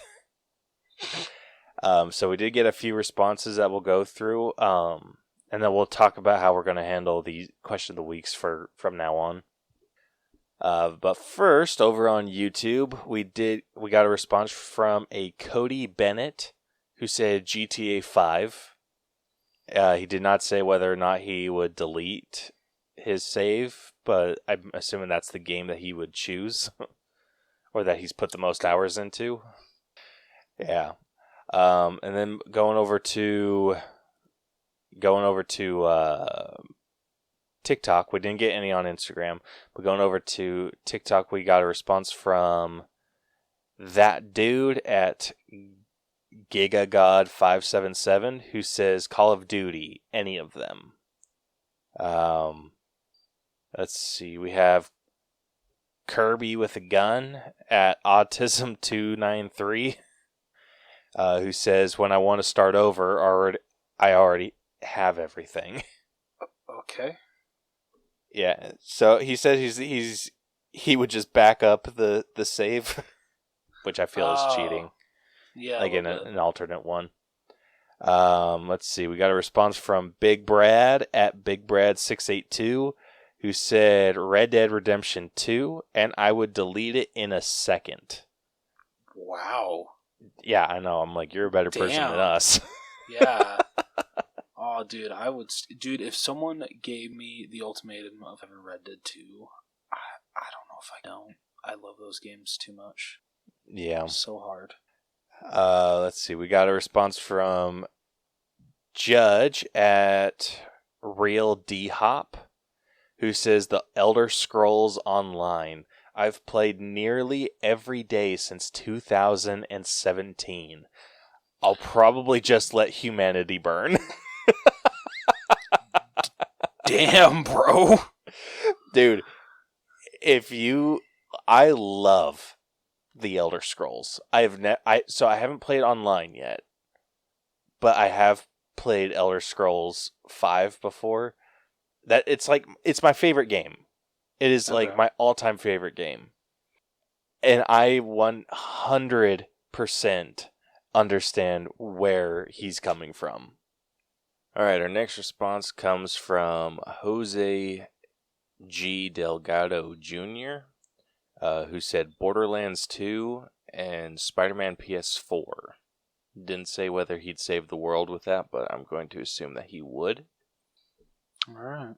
So we did get a few responses that we'll go through, and then we'll talk about how we're going to handle the question of the weeks from now on. But first, over on YouTube, we got a response from a Cody Bennett who said GTA 5. He did not say whether or not he would delete his save, but I'm assuming that's the game that he would choose, or that he's put the most hours into. Yeah. And then going over to TikTok, we didn't get any on Instagram, but going over to TikTok, we got a response from that dude at GigaGod577 who says Call of Duty, any of them. Let's see, we have Kirby with a gun at Autism293 who says, when I want to start over, I already have everything. Okay. Yeah, so he said he would just back up the save, which I feel is cheating. Yeah, like in an alternate one. Let's see, we got a response from Big Brad at BigBrad682 who said Red Dead Redemption 2, and I would delete it in a second. Wow. Yeah, I know. I'm like, you're a better person than us. Yeah. Oh, dude, dude, if someone gave me the ultimatum of having Red Dead 2, I don't know if I don't. I love those games too much. Yeah. So hard. Let's see. We got a response from Judge at Real D Hop, who says The Elder Scrolls Online. I've played nearly every day since 2017. I'll probably just let humanity burn. Damn, bro. Dude, I love The Elder Scrolls. I haven't played online yet, but I have played Elder Scrolls 5 before. It's my favorite game. It is like my all-time favorite game. And I 100% understand where he's coming from. All right, our next response comes from Jose G. Delgado Jr., who said Borderlands 2 and Spider-Man PS4. Didn't say whether he'd save the world with that, but I'm going to assume that he would. All right.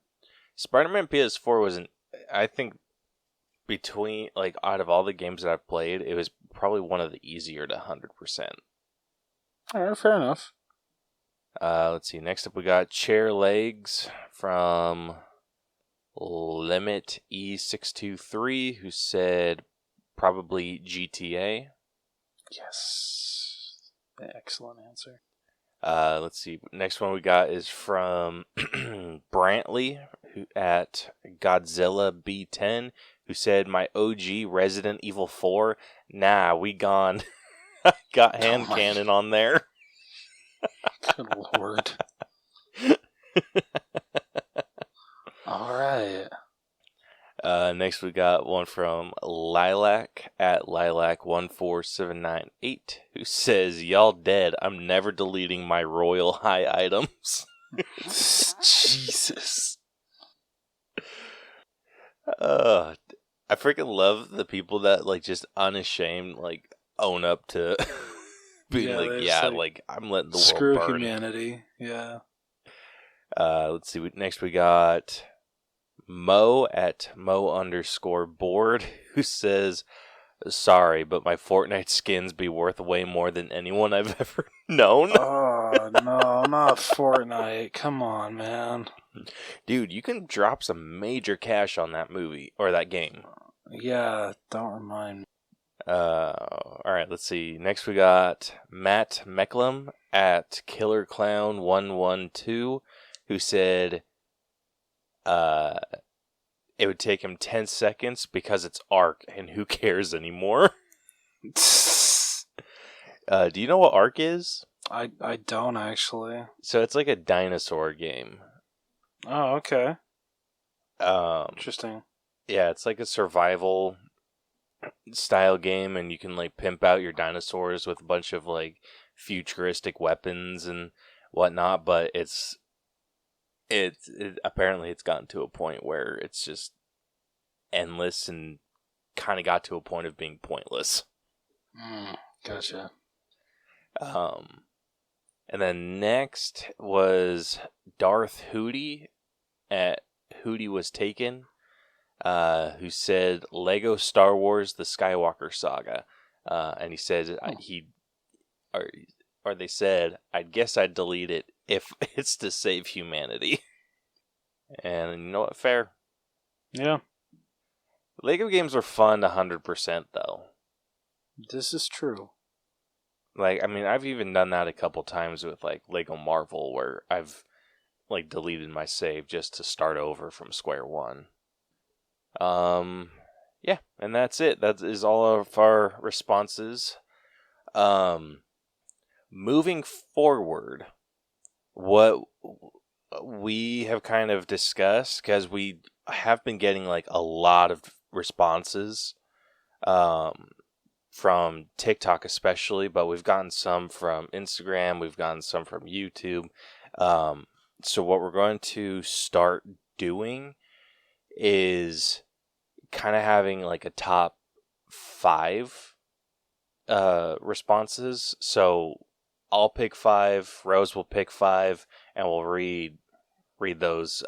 Spider-Man PS4 wasn't, I think, between, like, out of all the games that I've played, it was probably one of the easier to 100%. All right, fair enough. Let's see. Next up, we got Chair Legs from Limit E623, who said probably GTA. Yes. Excellent answer. Let's see. Next one we got is from Brantley at Godzilla B10, who said my OG Resident Evil 4. Nah, we gone. Got hand cannon on there. Good lord. All right. Next we got one from Lilac at Lilac14798, who says, y'all dead. I'm never deleting my Royal High items. Jesus. I freaking love the people that like just unashamed like own up to being Yeah, like, they yeah, just, like I'm letting the Screw world burn. humanity. Yeah. Let's see. Next we got Mo at Mo_board, who says, sorry, but my Fortnite skins be worth way more than anyone I've ever known. Oh, no, not Fortnite. Come on, man. Dude, you can drop some major cash on that movie or that game. Yeah, don't remind me. Alright, let's see. Next we got Matt Mecklem at KillerClown112, who said it would take him 10 seconds because it's Ark and who cares anymore. Do you know what Ark is? I don't actually. So it's like a dinosaur game. Oh, okay. Interesting. Yeah, it's like a survival style game, and you can like pimp out your dinosaurs with a bunch of like futuristic weapons and whatnot. But apparently it's gotten to a point where it's just endless and kind of got to a point of being pointless. Gotcha. And then next was Darth Hootie at Hootie Was Taken, who said Lego Star Wars The Skywalker Saga. And he said they said, I guess I'd delete it if it's to save humanity. And you know what? Fair. Yeah, Lego games are fun 100% though. this is true. Like, I mean, I've even done that a couple times with like Lego Marvel, where I've like deleted my save just to start over from square one. Yeah, and that's it. That is all of our responses. Moving forward, what we have kind of discussed, because we have been getting like a lot of responses from TikTok especially, but we've gotten some from Instagram, we've gotten some from YouTube. So what we're going to start doing is kind of having like a top 5 responses. So I'll pick 5, Rose will pick 5, and we'll read those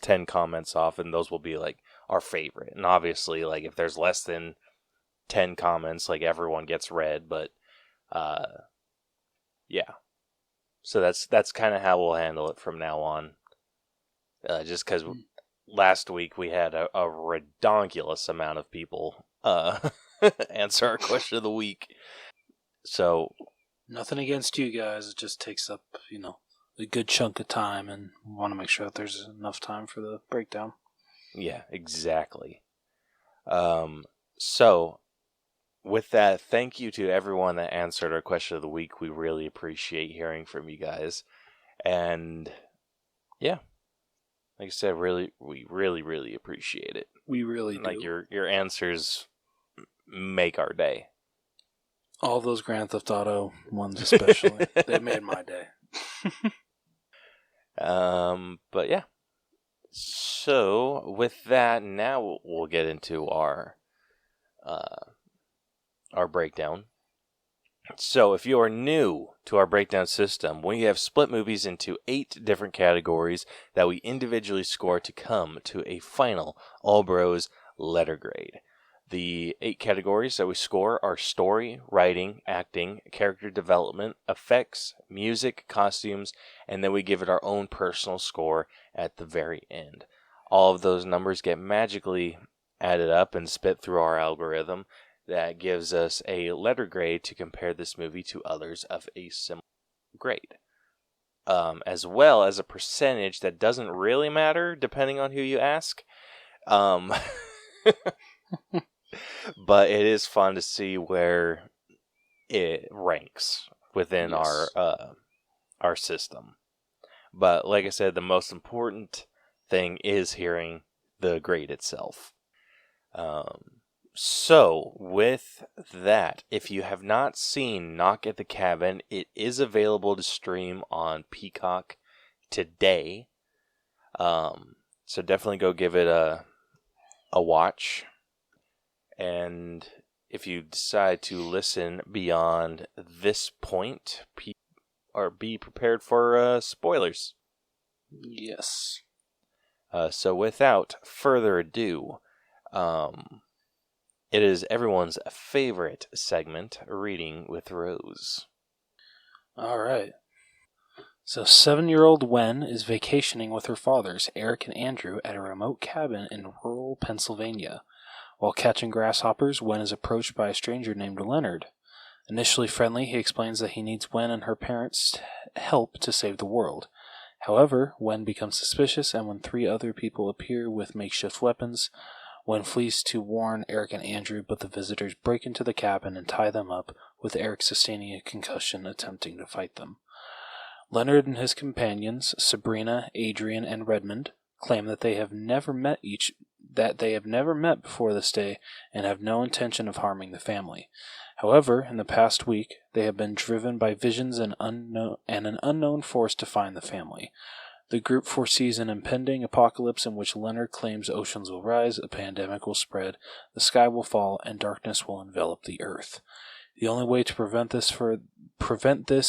10 comments off, and those will be like our favorite. And obviously, like if there's less than 10 comments, like everyone gets read, but yeah. So that's kind of how we'll handle it from now on. Just because last week we had a redonkulous amount of people answer our question of the week. So Nothing against you guys. It just takes up, a good chunk of time, and we want to make sure that there's enough time for the breakdown. yeah, exactly. So with that, thank you to everyone that answered our question of the week. We really appreciate hearing from you guys. And yeah, like I said, we really appreciate it. We really do. Like your answers make our day. All those Grand Theft Auto ones especially. They made my day. But yeah. So with that, now we'll get into our breakdown. So if you are new to our breakdown system, we have split movies into 8 different categories that we individually score to come to a final All Bros letter grade. The 8 categories that we score are story, writing, acting, character development, effects, music, costumes, and then we give it our own personal score at the very end. all of those numbers get magically added up and spit through our algorithm that gives us a letter grade to compare this movie to others of a similar grade. As well as a percentage that doesn't really matter depending on who you ask. But it is fun to see where it ranks within Yes. our system. But like I said, the most important thing is hearing the grade itself. So, with that, if you have not seen Knock at the Cabin, it is available to stream on Peacock today. So definitely go give it a watch. And if you decide to listen beyond this point, be prepared for spoilers. Yes. So without further ado, it is everyone's favorite segment, Reading with Rose. All right. So 7-year-old Wen is vacationing with her fathers, Eric and Andrew, at a remote cabin in rural Pennsylvania. While catching grasshoppers, Wen is approached by a stranger named Leonard. Initially friendly, he explains that he needs Wen and her parents' help to save the world. However, Wen becomes suspicious, and when 3 other people appear with makeshift weapons, Wen flees to warn Eric and Andrew, but the visitors break into the cabin and tie them up, with Eric sustaining a concussion attempting to fight them. Leonard and his companions, Sabrina, Adrian, and Redmond, claim that they have never met before this day and have no intention of harming the family. However, in the past week, they have been driven by visions and an unknown force to find the family. The group foresees an impending apocalypse in which Leonard claims oceans will rise, a pandemic will spread, the sky will fall, and darkness will envelop the earth. The only way to prevent this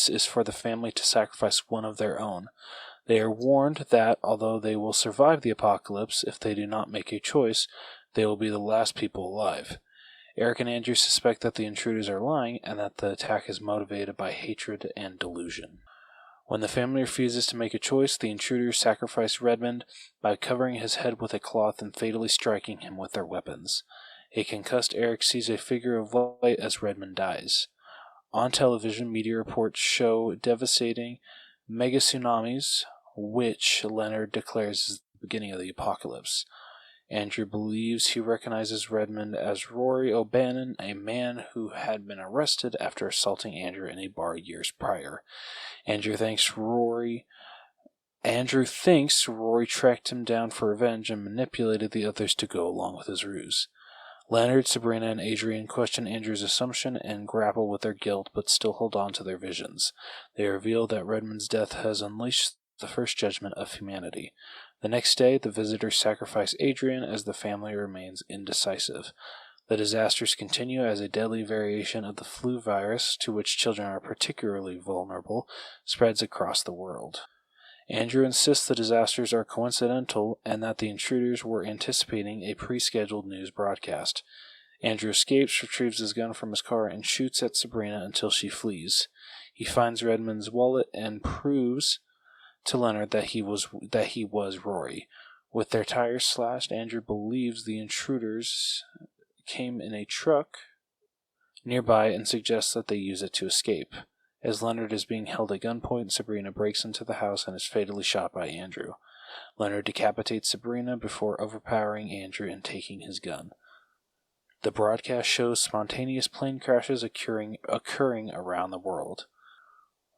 is for the family to sacrifice one of their own. They are warned that, although they will survive the apocalypse, if they do not make a choice, they will be the last people alive. Eric and Andrew suspect that the intruders are lying and that the attack is motivated by hatred and delusion. When the family refuses to make a choice, the intruders sacrifice Redmond by covering his head with a cloth and fatally striking him with their weapons. A concussed Eric sees a figure of light as Redmond dies. On television, media reports show devastating mega tsunamis, which Leonard declares is the beginning of the apocalypse. Andrew believes he recognizes Redmond as Rory O'Bannon, a man who had been arrested after assaulting Andrew in a bar years prior. Andrew thinks Rory tracked him down for revenge and manipulated the others to go along with his ruse. Leonard, Sabrina, and Adrian question Andrew's assumption and grapple with their guilt, but still hold on to their visions. They reveal that Redmond's death has unleashed the first judgment of humanity. The next day, the visitors sacrifice Adrian as the family remains indecisive. The disasters continue as a deadly variation of the flu virus, to which children are particularly vulnerable, spreads across the world. Andrew insists the disasters are coincidental and that the intruders were anticipating a pre-scheduled news broadcast. Andrew escapes, retrieves his gun from his car, and shoots at Sabrina until she flees. He finds Redmond's wallet and proves to Leonard that he was Rory. With their tires slashed, Andrew believes the intruders came in a truck nearby and suggests that they use it to escape. As Leonard is being held at gunpoint, Sabrina breaks into the house and is fatally shot by Andrew. Leonard decapitates Sabrina before overpowering Andrew and taking his gun. The broadcast shows spontaneous plane crashes occurring around the world.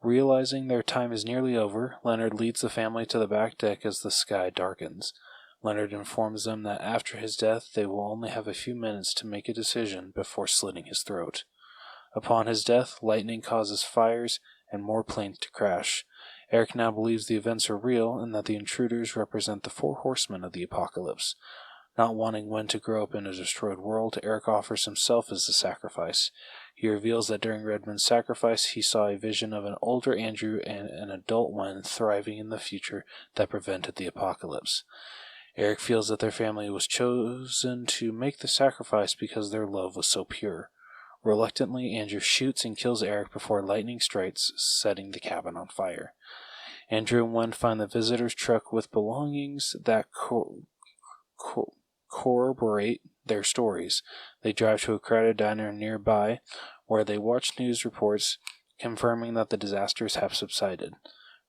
Realizing their time is nearly over, Leonard leads the family to the back deck as the sky darkens. Leonard informs them that after his death, they will only have a few minutes to make a decision before slitting his throat. Upon his death, lightning causes fires and more planes to crash. Eric now believes the events are real and that the intruders represent the 4 horsemen of the apocalypse. Not wanting Wen to grow up in a destroyed world, Eric offers himself as the sacrifice. He reveals that during Redmond's sacrifice, he saw a vision of an older Andrew and an adult Wen thriving in the future that prevented the apocalypse. Eric feels that their family was chosen to make the sacrifice because their love was so pure. Reluctantly, Andrew shoots and kills Eric before lightning strikes, setting the cabin on fire. Andrew and Wen find the visitor's truck with belongings that corroborate their stories. They drive to a crowded diner nearby where they watch news reports confirming that the disasters have subsided.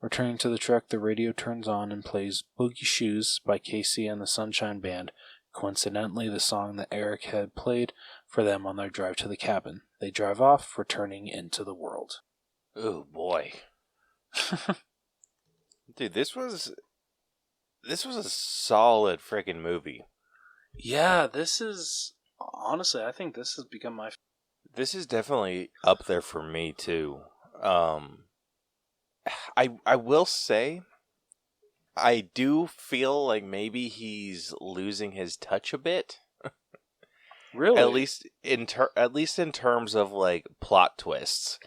Returning to the truck, the radio turns on and plays Boogie Shoes by Casey and the Sunshine Band, coincidentally the song that Eric had played for them on their drive to the cabin. They drive off, returning into the world. Oh boy. Dude, this was a solid freaking movie. Yeah, this is... Honestly, I think this has become my... This is definitely up there for me, too. I will say, I do feel like maybe he's losing his touch a bit. Really? At least in terms of, like, plot twists.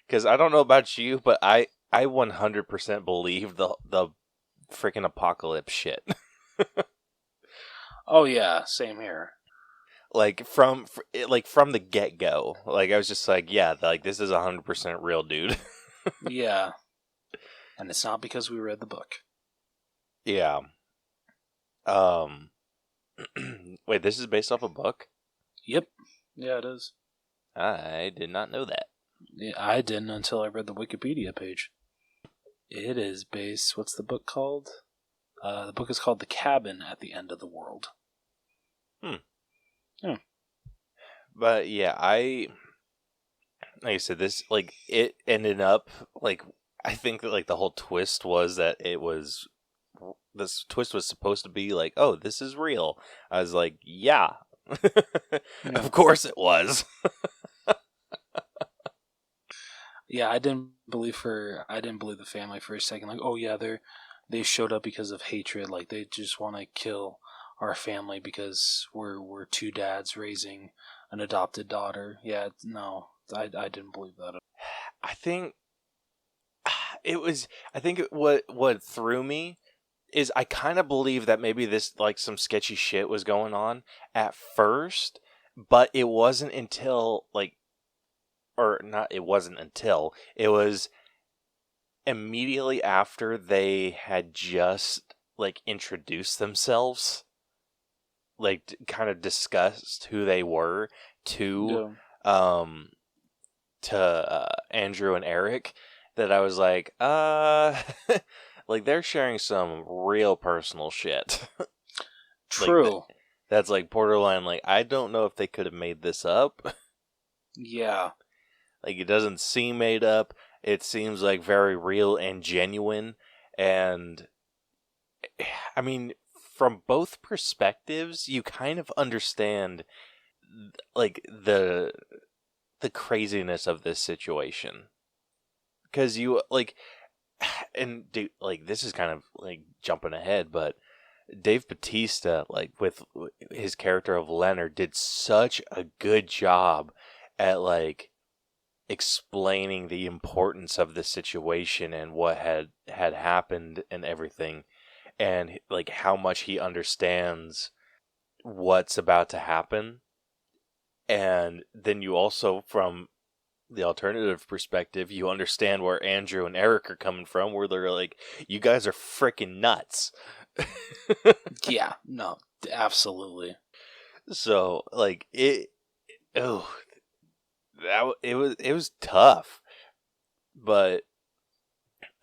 Because I don't know about you, but I 100% believe the freaking apocalypse shit. Oh yeah, same here. Like from the get go, like I was just like, yeah, like this is 100% real, dude. Yeah, and it's not because we read the book. Yeah. Wait, this is based off a book? Yep. Yeah, it is. I did not know that. Yeah, I didn't until I read the Wikipedia page. It is based. What's the book called? The book is called The Cabin at the End of the World. But yeah, like I said, this, like, it ended up, like, I think that, like, the whole twist was that this twist was supposed to be like, oh, this is real. I was like, yeah. Of course it was. Yeah, I didn't believe the family for a second. Like, oh yeah, they showed up because of hatred. Like they just want to kill our family because we're two dads raising an adopted daughter. Yeah, no, I didn't believe that. I think what threw me is I kind of believe that maybe this, like, some sketchy shit was going on at first, but it wasn't until, like, it was immediately after they had just, like, introduced themselves, like, kind of discussed who they were to Andrew and Eric, that I was like, like, they're sharing some real personal shit. True. Like, that's, like, borderline, like, I don't know if they could have made this up. Yeah. Like, it doesn't seem made up. It seems, like, very real and genuine. And, I mean, from both perspectives, you kind of understand, like, the craziness of this situation. Because you, like, and, dude, like, this is kind of, like, jumping ahead, but Dave Bautista, like, with his character of Leonard, did such a good job at, like, explaining the importance of the situation and what had happened and everything, and, like, how much he understands what's about to happen. And then you also, from the alternative perspective, you understand where Andrew and Eric are coming from, where they're like, you guys are freaking nuts. Yeah, no, absolutely. So, like, it was tough, but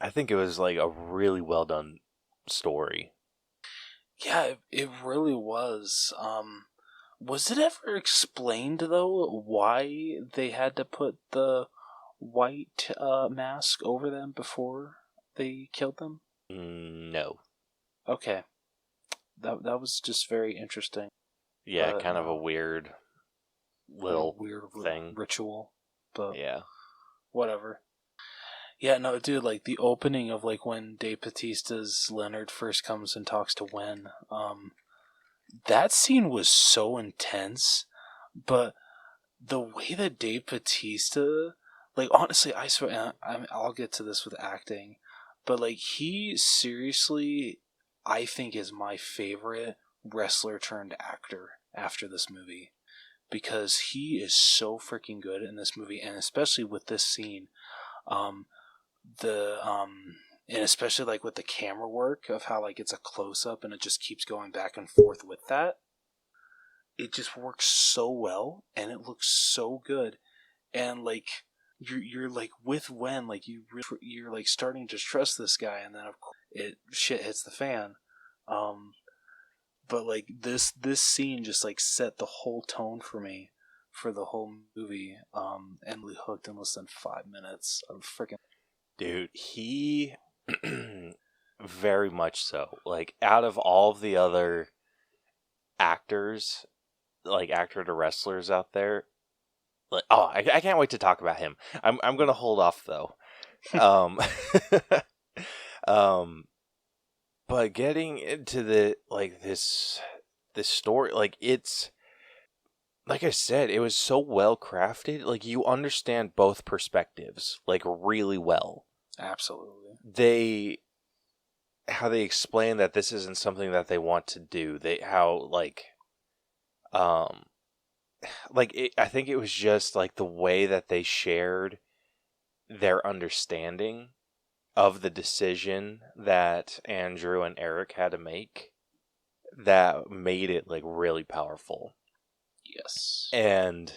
I think it was, like, a really well done story. Yeah, it really was. Was it ever explained, though, why they had to put the white mask over them before they killed them? No. Okay. That was just very interesting. Yeah, kind of a weird little thing. Ritual. But Yeah. whatever. Yeah, no, dude, like, the opening of, like, when Dave Bautista's Leonard first comes and talks to Wen, that scene was so intense, but the way that Dave Bautista, like, honestly, I swear, I'll get to this with acting, but, like, he seriously, I think, is my favorite wrestler turned actor after this movie, because he is so freaking good in this movie, and especially with this scene. and especially like with the camera work of how like it's a close up and it just keeps going back and forth with that. It just works so well and it looks so good, and like you're like with Wen, like you're like starting to trust this guy, and then of course shit hits the fan. But like this scene just like set the whole tone for me for the whole movie, and we hooked in less than 5 minutes of freaking. Dude, he very much so. Like, out of all of the other actors, like actor to wrestlers out there, like, I can't wait to talk about him. I'm gonna hold off though. But getting into the like this story, like, it's like I said, it was so well crafted. Like, you understand both perspectives like really well. Absolutely. How they explain that this isn't something that they want to do. I think it was just like the way that they shared their understanding of the decision that Andrew and Eric had to make that made it like really powerful. Yes. And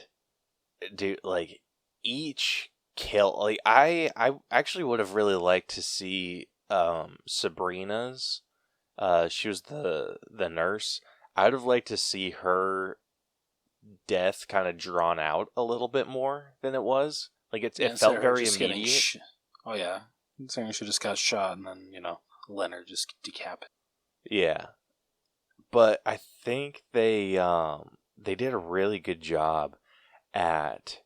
dude, like, each kill, like, I actually would have really liked to see Sabrina's, she was the nurse. I would have liked to see her death kind of drawn out a little bit more than it was. Like, it felt very immediate. Oh yeah, saying she just got shot and then Leonard just decapitated. Yeah, but I think they did a really good job at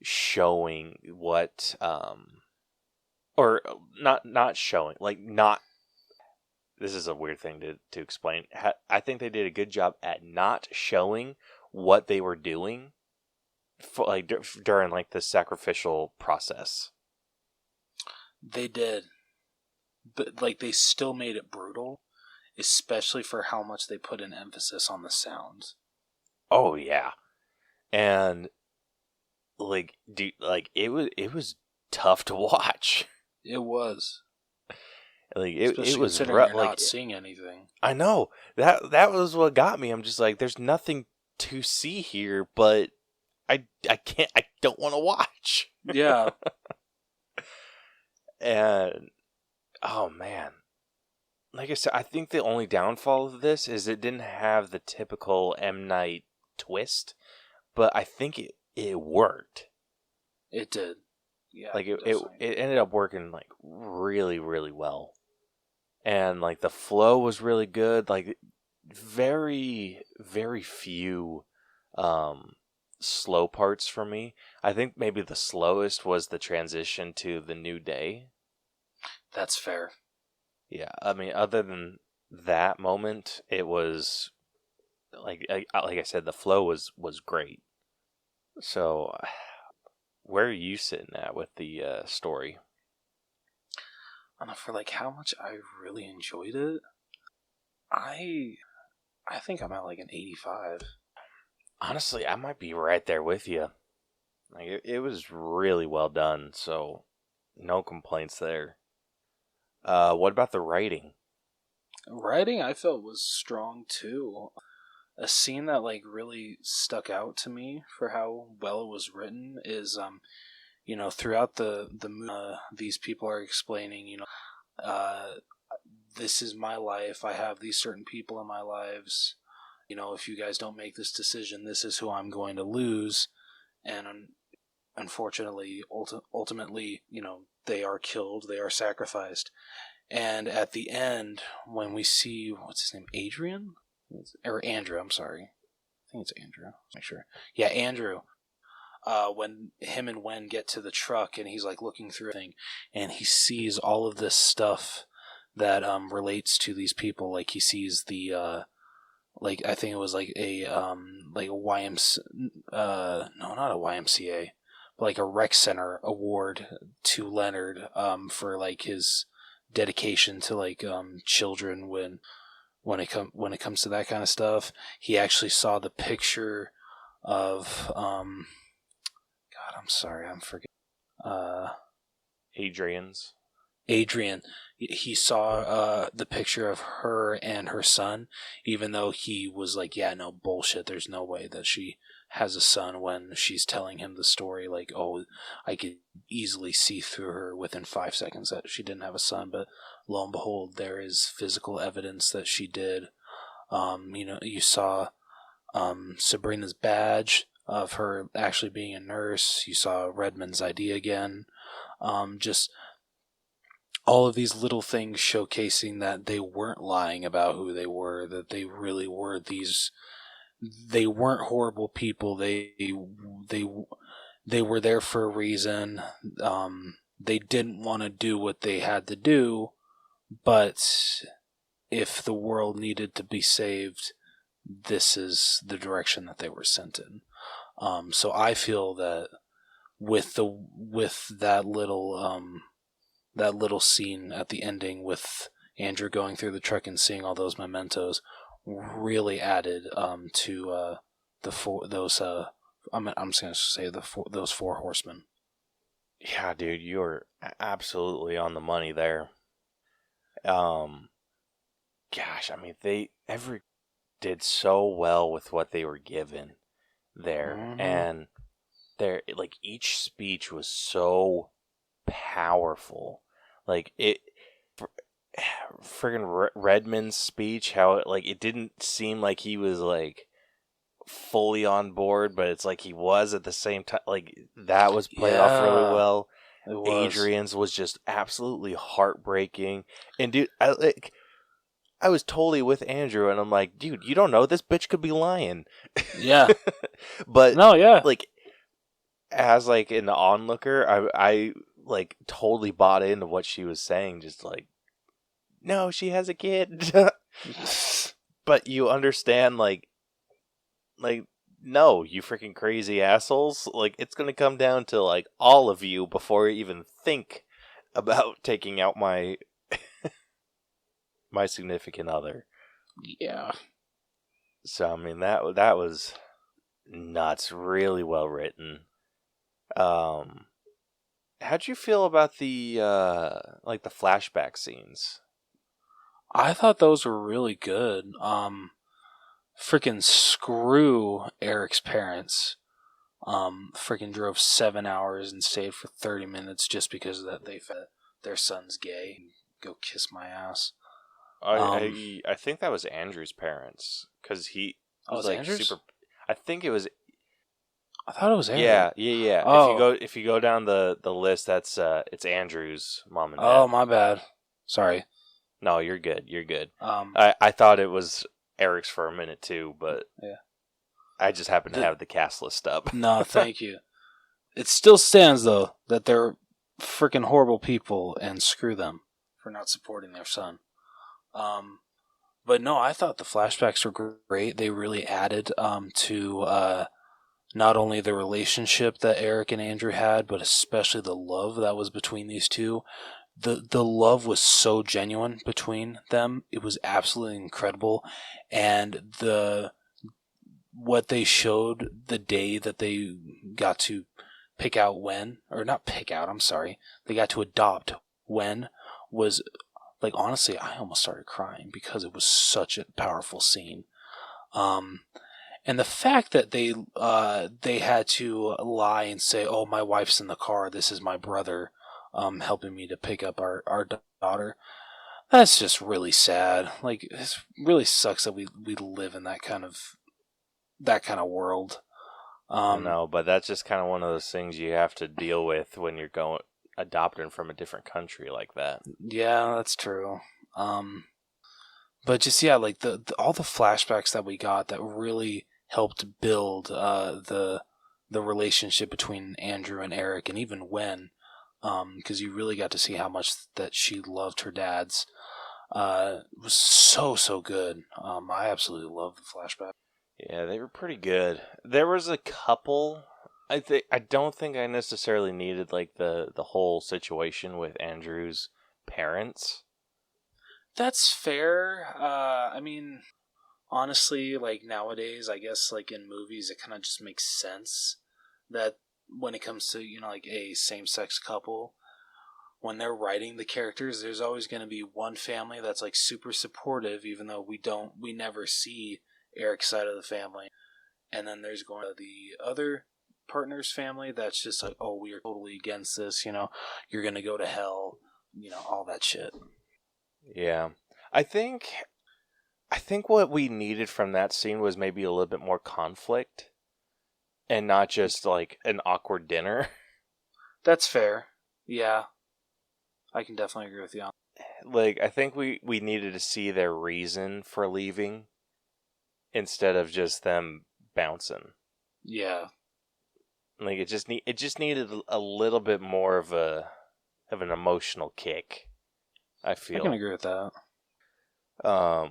showing what or not showing, like, not, this is a weird thing to explain. I think they did a good job at not showing what they were doing for, like, during like the sacrificial process. They did, but like they still made it brutal, especially for how much they put an emphasis on the sounds. Oh yeah, and like, dude, like it was tough to watch. It was. Like it was rough. You're like, not seeing anything. I know that was what got me. I'm just like, there's nothing to see here, but I don't want to watch. Yeah. And oh man, like I said, I think the only downfall of this is it didn't have the typical M. Night twist, but I think it worked. It did. Yeah. Like it ended up working like really, really well. And like the flow was really good. Like, very, very few slow parts for me. I think maybe the slowest was the transition to the New Day. That's fair. Yeah, I mean, other than that moment, it was like I said, the flow was great. So, where are you sitting at with the story? I don't know, for like how much I really enjoyed it, I think I'm at like an 85. Honestly, I might be right there with you. Like, it was really well done, so no complaints there. What about the writing? Writing, I felt, was strong too. A scene that like really stuck out to me for how well it was written is throughout the movie, these people are explaining, this is my life. I have these certain people in my lives. If you guys don't make this decision, this is who I'm going to lose. And unfortunately, ultimately, they are killed. They are sacrificed. And at the end, when we see, what's his name, Adrian? Or Andrew, I'm sorry. I think it's Andrew. Make sure. Yeah, Andrew. When him and Wen get to the truck and he's like looking through everything and he sees all of this stuff that relates to these people. Like, he sees the like, I think it was like a YMCA, no, not a YMCA, but like a rec center award to Leonard for like his dedication to like children when it comes to that kind of stuff. He actually saw the picture of God, I'm sorry, I'm forgetting. Adrian's. Adrian, he saw the picture of her and her son, even though he was like, yeah, no bullshit, there's no way that she has a son, when she's telling him the story, like, oh, I could easily see through her within 5 seconds that she didn't have a son. But lo and behold, there is physical evidence that she did. You saw Sabrina's badge of her actually being a nurse. You saw Redmond's ID again. Just all of these little things showcasing that they weren't lying about who they were, that they really were these. They weren't horrible people. They were there for a reason. They didn't want to do what they had to do, but if the world needed to be saved, this is the direction that they were sent in. So I feel that with that little scene at the ending with Andrew going through the truck and seeing all those mementos, really added to the four those I'm just gonna say those four horsemen. Yeah, dude, you're absolutely on the money there. Gosh, I mean, they did so well with what they were given there, Mm-hmm. and their like each speech was so powerful. Like it, friggin' Redmond's speech, how it didn't seem like he was like fully on board, but it's like he was at the same time. Like that was played off really well. It was. Adrian's was just absolutely heartbreaking, and dude, I was totally with Andrew, and I'm like, dude, you don't know, this bitch could be lying. Yeah. But No, yeah. like as like an onlooker, I like totally bought into what she was saying. Just like, no, she has a kid. But you understand, like no, you freaking crazy assholes. Like it's gonna come down to like all of you before you even think about taking out my my significant other. Yeah. So I mean that was nuts. Really well written. How'd you feel about the like the flashback scenes? I thought those were really good. Freaking screw Eric's parents. Freaking drove 7 hours and stayed for 30 minutes just because that they felt their son's gay. Go kiss my ass. I think that was Andrew's parents, because he was like Andrew's? super. I think it was. I thought it was Eric. Yeah. Oh. If you go down the list, that's it's Andrew's mom and dad. Oh, my bad. Sorry. No, you're good. You're good. Um, I thought it was Eric's for a minute too, but yeah. I just happened to have the cast list up. No, thank you. It still stands though that they're freaking horrible people, and screw them for not supporting their son. But no, I thought the flashbacks were great. They really added to not only the relationship that Eric and Andrew had, but especially the love that was between these two. The love was so genuine between them. It was absolutely incredible. And what they showed the day that they got to pick out they got to adopt Wen was, like, honestly, I almost started crying because it was such a powerful scene. And the fact that they had to lie and say, "Oh, my wife's in the car. This is my brother, helping me to pick up our daughter." That's just really sad. Like, it really sucks that we live in that kind of world. No, but that's just kind of one of those things you have to deal with when you're adopting from a different country like that. Yeah, that's true. But just, yeah, like all the flashbacks that we got that really helped build the relationship between Andrew and Eric, and even Wen, because you really got to see how much that she loved her dad's. It was so good. I absolutely love the flashback. Yeah, they were pretty good. There was a couple. I don't think I necessarily needed like the whole situation with Andrew's parents. That's fair. I mean, honestly, like nowadays, I guess like in movies, it kind of just makes sense that when it comes to, like a same-sex couple, when they're writing the characters, there's always going to be one family that's like super supportive, even though we never see Eric's side of the family. And then there's going to the other partner's family that's just like, oh, we are totally against this, you're going to go to hell, all that shit. Yeah. I think what we needed from that scene was maybe a little bit more conflict and not just like an awkward dinner. That's fair. Yeah. I can definitely agree with you on that. Like, I think we needed to see their reason for leaving instead of just them bouncing. Yeah. Like, it just needed a little bit more of an emotional kick, I feel. I can agree with that. I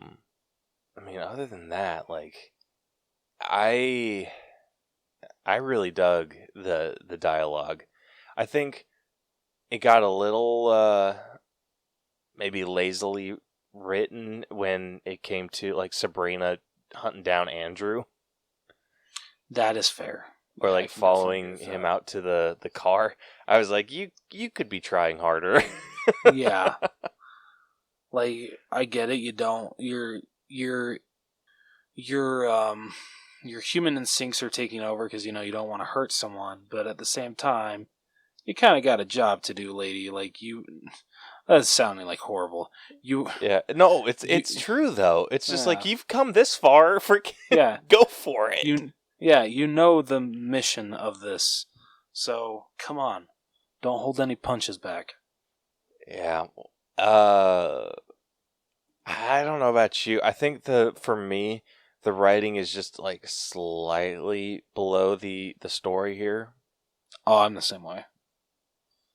mean, other than that, like, I really dug the dialogue. I think it got a little maybe lazily written when it came to like Sabrina hunting down Andrew, That is fair. or Yeah, I like can following definitely agree him with out to the car. I was like, you could be trying harder. that. Yeah. Like, I get it. You don't. Your human instincts are taking over because you don't want to hurt someone, but at the same time, you kind of got a job to do, lady. Like that's sounding like horrible. Yeah, no, it's true though. It's just like, you've come this far, Yeah, go for it. you know the mission of this, so come on, don't hold any punches back. Yeah. I don't know about you. I think for me, the writing is just like slightly below the story here. Oh, I'm the same way.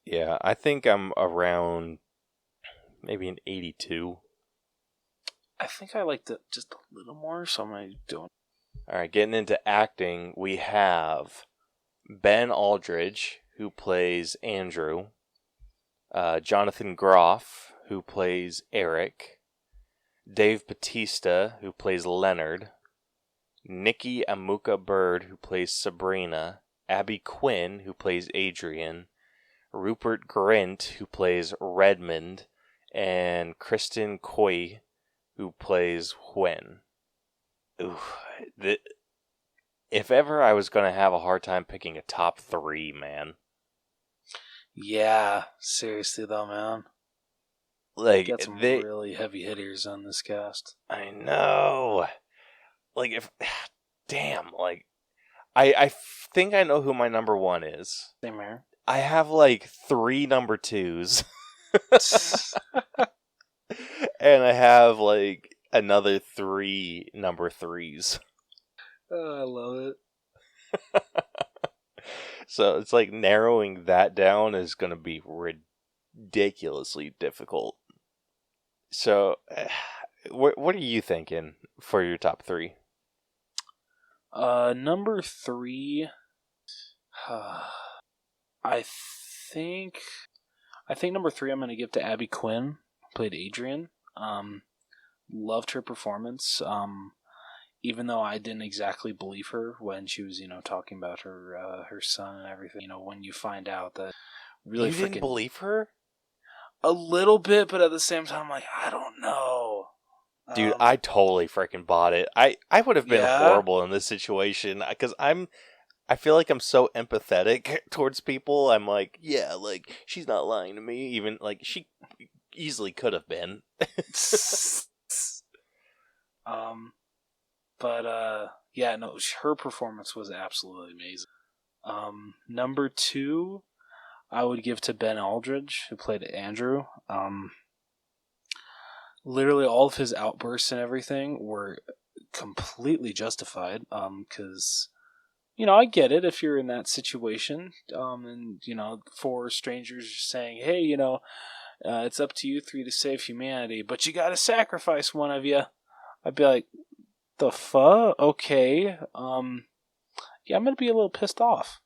Yeah, I think I'm around maybe an 82. I think I liked it just a little more, so I'm gonna do it. All right, getting into acting, we have Ben Aldridge, who plays Andrew, Jonathan Groff, who plays Eric, Dave Bautista, who plays Leonard, Nikki Amuka Bird, who plays Sabrina, Abby Quinn, who plays Adrian, Rupert Grint, who plays Redmond, and Kristen Cui, who plays Hwen. Ooh, if ever I was going to have a hard time picking a top 3, man. Yeah, seriously though, man. Like, Got some really heavy hitters on this cast. I know. Like, damn, like, I think I know who my number 1 is. Same here. I have like 3 number 2s. And I have like another 3 number 3s. Oh, I love it. So it's like narrowing that down is going to be ridiculously difficult. So what are you thinking for your top 3? Number 3. I think number 3 I'm going to give to Abby Quinn, who played Adrian. Loved her performance. Even though I didn't exactly believe her when she was, talking about her son and everything. When you find out that really you didn't believe her? A little bit, but at the same time, I'm like, I don't know. Dude, I totally freaking bought it. I would have been horrible in this situation because I feel like I'm so empathetic towards people. I'm like, yeah, like, she's not lying to me. Even, like, she easily could have been. Yeah, no, her performance was absolutely amazing. Number 2, I would give to Ben Aldridge, who played Andrew. Literally all of his outbursts and everything were completely justified. Because, I get it if you're in that situation. And, 4 strangers saying, hey, it's up to you 3 to save humanity, but you gotta sacrifice one of you. I'd be like, the fuck? Okay. Yeah, I'm gonna be a little pissed off.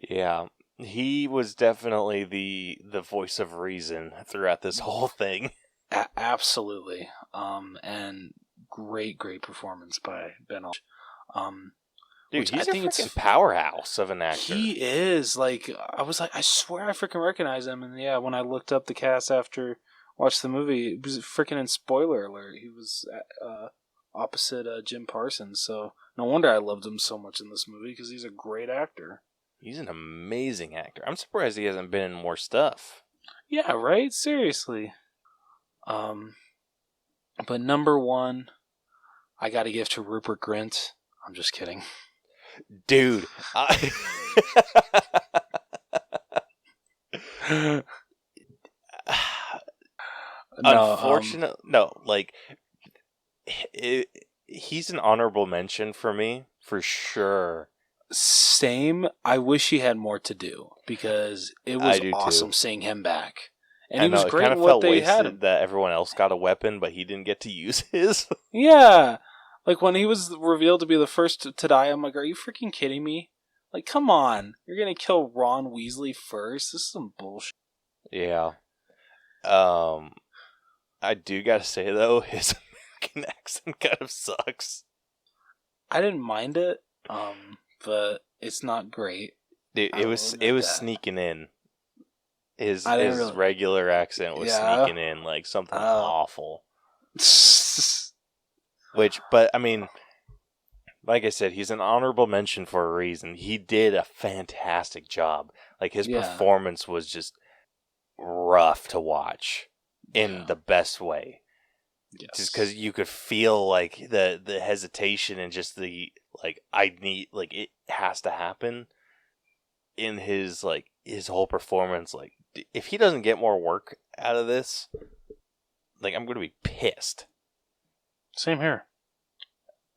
Yeah. He was definitely the voice of reason throughout this whole thing. Absolutely. And great performance by Ben Aldridge. Dude, which he's I a think it's freaking powerhouse of an actor. He is. Like, I was like, I swear I freaking recognize him. And yeah, when I looked up the cast after watched the movie, it was freaking in spoiler alert. He was opposite Jim Parsons. So no wonder I loved him so much in this movie because he's a great actor. He's an amazing actor. I'm surprised he hasn't been in more stuff. Yeah, right? Seriously. But number one, I got to give to Rupert Grint. I'm just kidding. Dude. Unfortunately, he's an honorable mention for me, for sure. Same. I wish he had more to do because it was awesome too. seeing him back. And I he was know, great it kind in of what felt they wasted had him. that everyone else got a weapon, but he didn't get to use his. Yeah. Like when he was revealed to be the first to die, I'm like, are you freaking kidding me? Like, come on. You're going to kill Ron Weasley first? This is some bullshit. Yeah. I do gotta say, though, his American accent kind of sucks. I didn't mind it, but it's not great. Dude, it was sneaking in. His really... regular accent was sneaking in like something awful. But I mean, like I said, he's an honorable mention for a reason. He did a fantastic job. Like his performance was just rough to watch in the best way. Yes. Just because you could feel like the hesitation and just the like it has to happen in his whole performance. Like if he doesn't get more work out of this, like I'm gonna be pissed. Same here.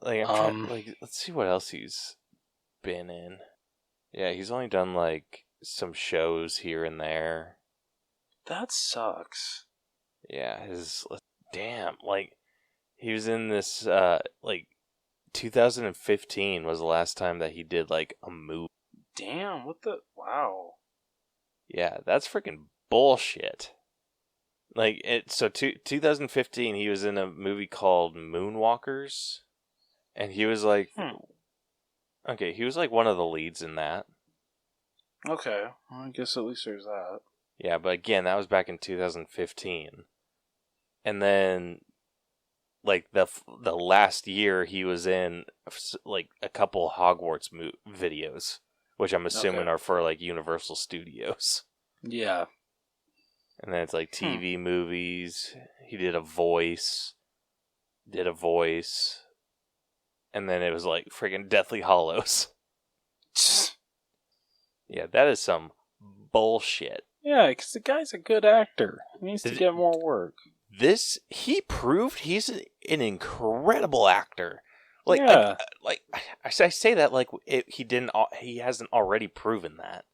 Like I'm trying, let's see what else he's been in. Yeah, he's only done like some shows here and there. That sucks. Yeah, he was in this 2015 was the last time that he did like a movie. Damn, wow. Yeah, that's freaking bullshit. 2015 he was in a movie called Moonwalkers, and he was like okay, he was like one of the leads in that. Okay, well, I guess at least there's that. Yeah, but again, that was back in 2015. And then like the last year he was in like a couple Hogwarts videos, which I'm assuming are for like Universal Studios. Yeah. And then it's like TV movies. He did a voice. And then it was like friggin' Deathly Hallows. Yeah, that is some bullshit. Yeah, because the guy's a good actor. He needs to get more work. He proved he's an incredible actor. Like, yeah. I say that like he hasn't already proven that.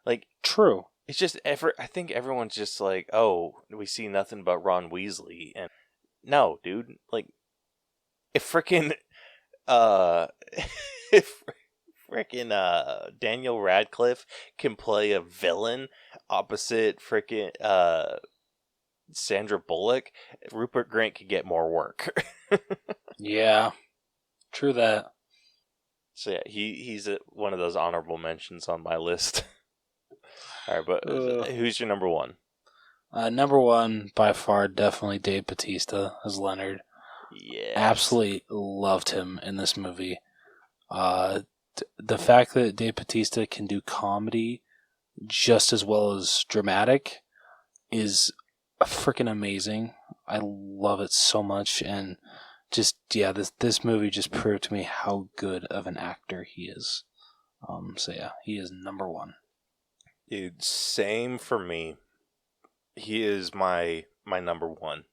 Like, true. It's just I think everyone's just like, oh, we see nothing but Ron Weasley, and no, dude, like, if frickin' Daniel Radcliffe can play a villain opposite frickin' Sandra Bullock, Rupert Grint could get more work. Yeah, true that. So yeah, he's one of those honorable mentions on my list. All right, but who's your number one? Number one, by far, definitely Dave Bautista as Leonard. Yeah, absolutely loved him in this movie. The fact that Dave Bautista can do comedy just as well as dramatic is freaking amazing. I love it so much, and just this movie just proved to me how good of an actor he is. So yeah, he is number one. Dude, same for me. He is my number one.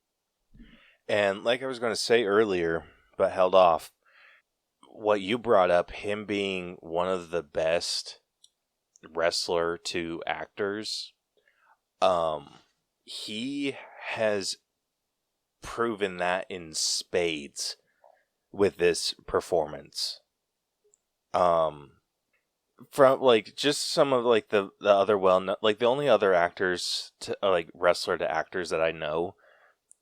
And like I was going to say earlier, but held off, what you brought up, him being one of the best wrestler to actors, he has proven that in spades with this performance. From like just some of like the other like the only other actors like wrestler to actors that I know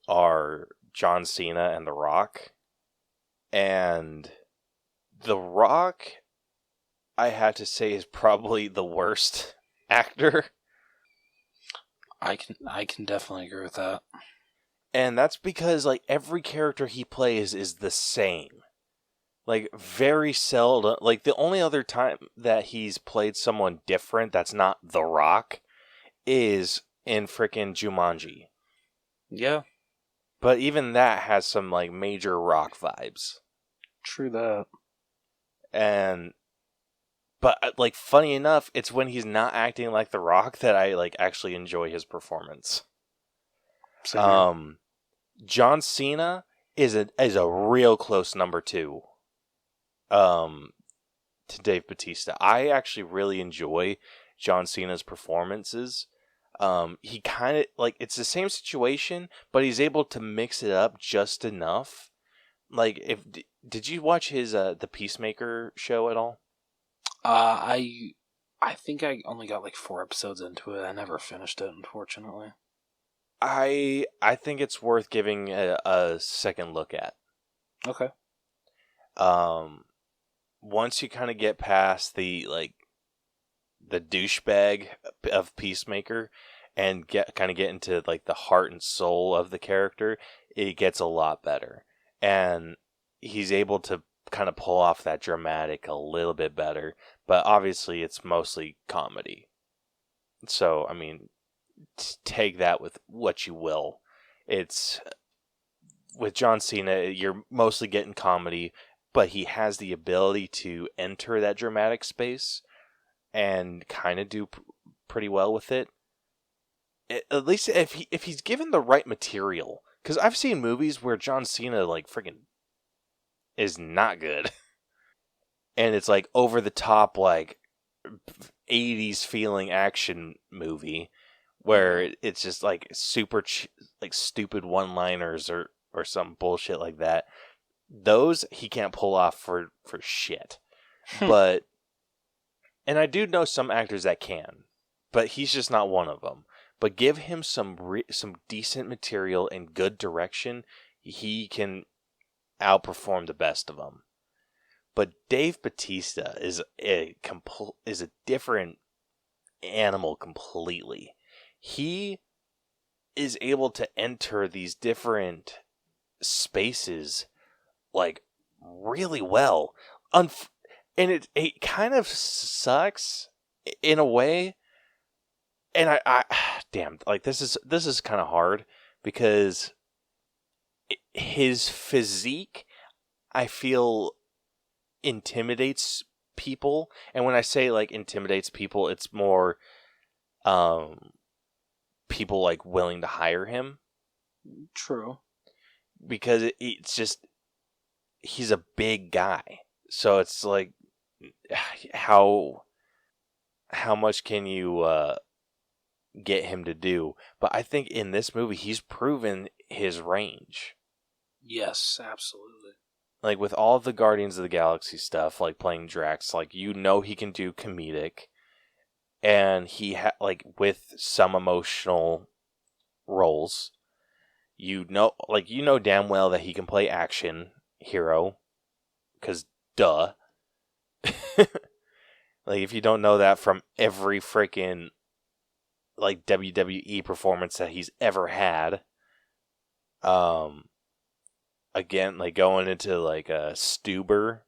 are John Cena and The Rock. And The Rock I had to say is probably the worst actor. I can definitely agree with that. And that's because like every character he plays is the same. Like very seldom, like the only other time that he's played someone different that's not The Rock is in frickin' Jumanji. Yeah, But even that has some like major Rock vibes. true that. But like funny enough, it's when he's not acting like The Rock that I like actually enjoy his performance. Same here. John Cena is a real close number 2 to Dave Bautista. I actually really enjoy John Cena's performances. He kind of like it's the same situation, but he's able to mix it up just enough. Like did you watch his the Peacemaker show at all? I think I only got like 4 episodes into it. I never finished it, unfortunately. I think it's worth giving a second look at. Okay. Once you kind of get past the douchebag of Peacemaker and get into like the heart and soul of the character, it gets a lot better. And he's able to kind of pull off that dramatic a little bit better, but obviously it's mostly comedy. So, I mean, take that with what you will. It's with John Cena, you're mostly getting comedy, but he has the ability to enter that dramatic space and kind of do pretty well with it. At least if he's given the right material, because I've seen movies where John Cena like freaking is not good, and it's like over the top like 80s feeling action movie where it's just like super like stupid one-liners or some bullshit like that. Those he can't pull off for shit. But and I do know some actors that can, but he's just not one of them. But give him some decent material and good direction, he can outperform the best of them. But Dave Bautista is a different animal completely. He is able to enter these different spaces like really well. And it kind of sucks in a way. And I damn, like this is kind of hard because his physique, I feel, intimidates people. And when I say like intimidates people, it's more people like willing to hire him. True. Because it's just he's a big guy. So it's like how much can you get him to do? But I think in this movie he's proven his range. Yes, absolutely. Like with all the Guardians of the Galaxy stuff, like playing Drax, like he can do comedic, and he like with some emotional roles. You know damn well that he can play action hero, because duh. Like if you don't know that from every freaking like WWE performance that he's ever had, again, like going into like a Stuber,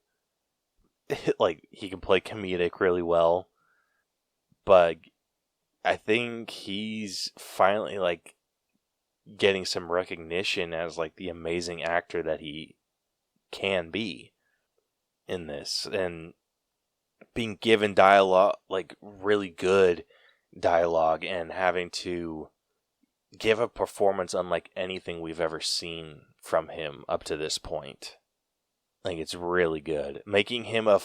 like he can play comedic really well. But I think he's finally like getting some recognition as like the amazing actor that he can be in this, and being given dialogue, like really good dialogue, and having to give a performance unlike anything we've ever seen from him up to this point. Like it's really good. Making him a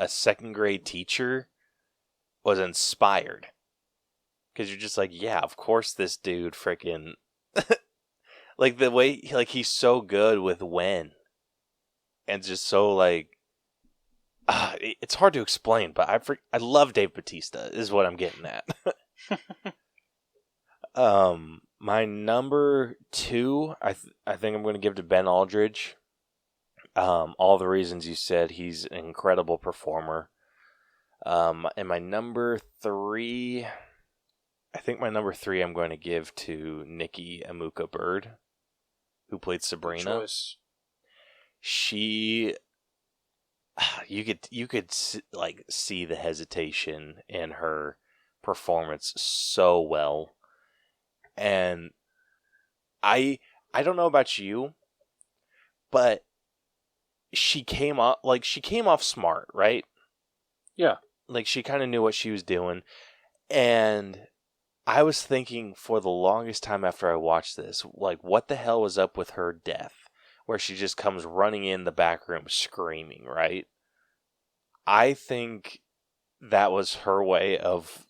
second grade teacher was inspired, because you're just like, yeah, of course this dude freaking like the way he's so good with when, and just so like it's hard to explain, but I love Dave Bautista is what I'm getting at. My number 2, I think I'm going to give to Ben Aldridge. All the reasons you said. He's an incredible performer. And my number 3, I think my number 3 I'm going to give to Nikki Amuka Bird, who played Good Sabrina. choice. She, you could like see the hesitation in her performance so well, and I don't know about you, but she came off smart, right? Yeah. Like she kind of knew what she was doing, and I was thinking for the longest time after I watched this, like, what the hell was up with her death? Where she just comes running in the back room screaming, right? I think that was her way of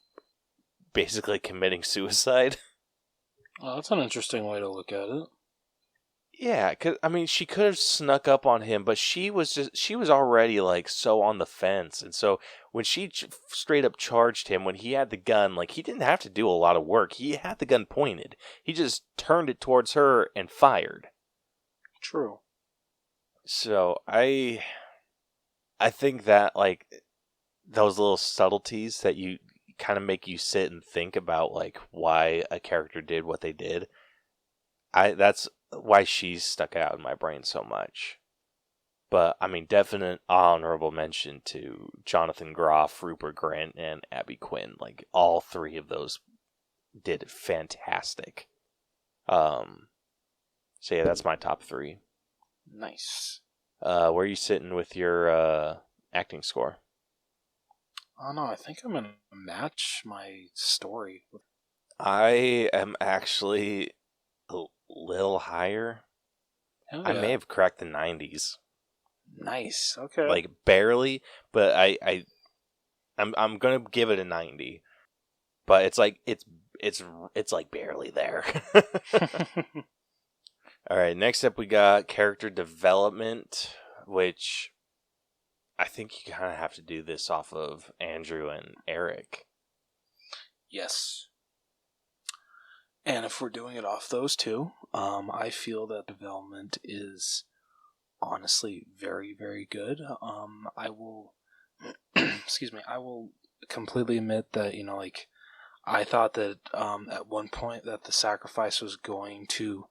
basically committing suicide. Well, that's an interesting way to look at it. Yeah, cause I mean, she could have snuck up on him, but she was already like so on the fence, and so when she straight up charged him when he had the gun, like he didn't have to do a lot of work. He had the gun pointed. He just turned it towards her and fired. True. So I think that like those little subtleties that you kind of make you sit and think about like why a character did what they did. That's why she's stuck out in my brain so much. But I mean, definite honorable mention to Jonathan Groff, Rupert Grint, and Abby Quinn. Like all 3 of those did fantastic. So yeah, that's my top 3. Nice. Where are you sitting with your acting score? Oh no, I think I'm gonna match my story. I am actually a little higher. Hell I yeah. may have cracked the 90s, Nice. Okay. like barely, but I'm gonna give it a 90. But it's like it's like barely there. All right, next up we got character development, which I think you kind of have to do this off of Andrew and Eric. Yes. And if we're doing it off those two, I feel that development is honestly very, very good. I will, excuse me, I will completely admit that, like, I thought that at one point that the sacrifice was going to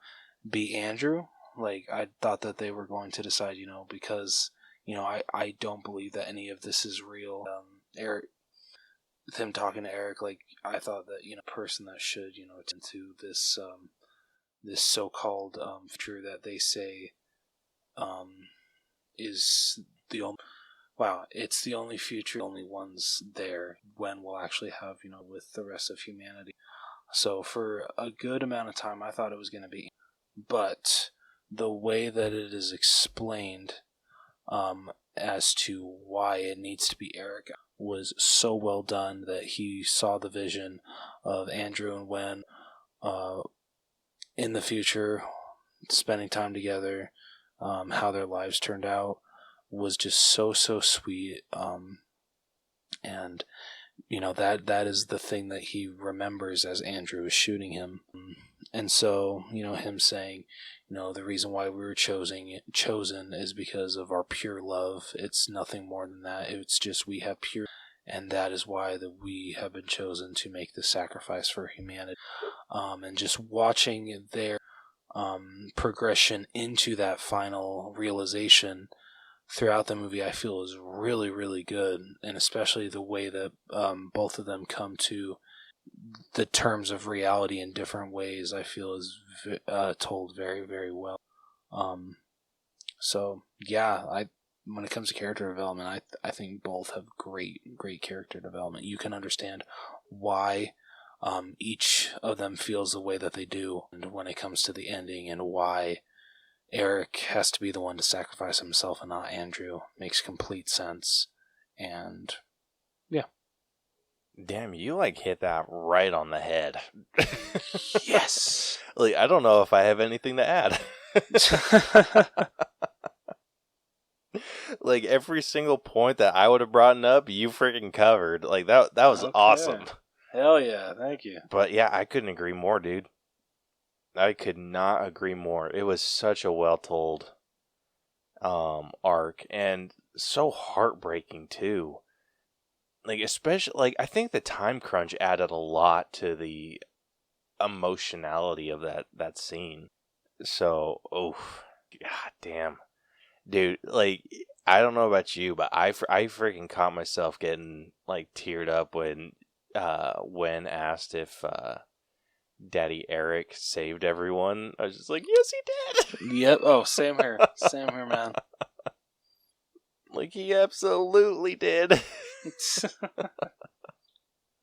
be Andrew. Like, I thought that they were going to decide, because, I don't believe that any of this is real. Eric, with him talking to Eric, like, I thought that, person that should, attend to this, this so-called future that they say is the only, it's the only future, the only ones there when we'll actually have, with the rest of humanity. So for a good amount of time, I thought it was going to be, but the way that it is explained as to why it needs to be Eric was so well done that he saw the vision of Andrew and Wen in the future, spending time together, how their lives turned out was just so sweet. And that is the thing that he remembers as Andrew is shooting him. And so, him saying, the reason why we were chosen is because of our pure love. It's nothing more than that. It's just we have pure, and that is why that we have been chosen to make the sacrifice for humanity. And just watching their progression into that final realization throughout the movie, I feel is really, really good, and especially the way that both of them come to the terms of reality in different ways, I feel is told very, very well. So yeah, when it comes to character development, I think both have great character development. You can understand why each of them feels the way that they do, and when it comes to the ending, and why Eric has to be the one to sacrifice himself and not Andrew, makes complete sense. And yeah. Damn, you like hit that right on the head. Yes. Like, I don't know if I have anything to add. Like every single point that I would have brought up, you freaking covered. Like that was Okay. awesome. Hell yeah, thank you. But yeah, I couldn't agree more, dude. I could not agree more. It was such a well told arc, and so heartbreaking too. like especially like I think the time crunch added a lot to the emotionality of that scene. So, oh, god damn, dude, like I don't know about you, but I freaking caught myself getting like teared up when asked if Daddy Eric saved everyone. I was just like, yes, he did. Yep. Oh, same here. Same here, man. Like he absolutely did.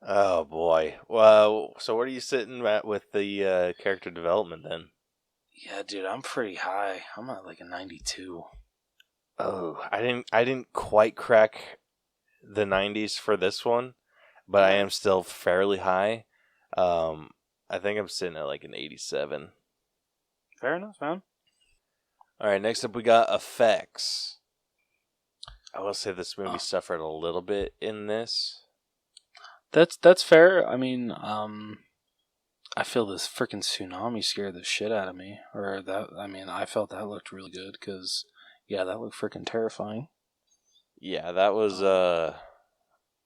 Oh boy. Well, so what are you sitting at with the character development then? Yeah, dude, I'm pretty high. I'm at like a 92. Oh, I didn't quite crack the 90s for this one, but I am still fairly high. I think I'm sitting at like an 87. Fair enough, man. All right, next up we got effects. I will say this movie suffered a little bit in this. That's fair. I mean, I feel this freaking tsunami scared the shit out of me. Or that, I mean, I felt that looked really good because, yeah, that looked freaking terrifying. Yeah, that was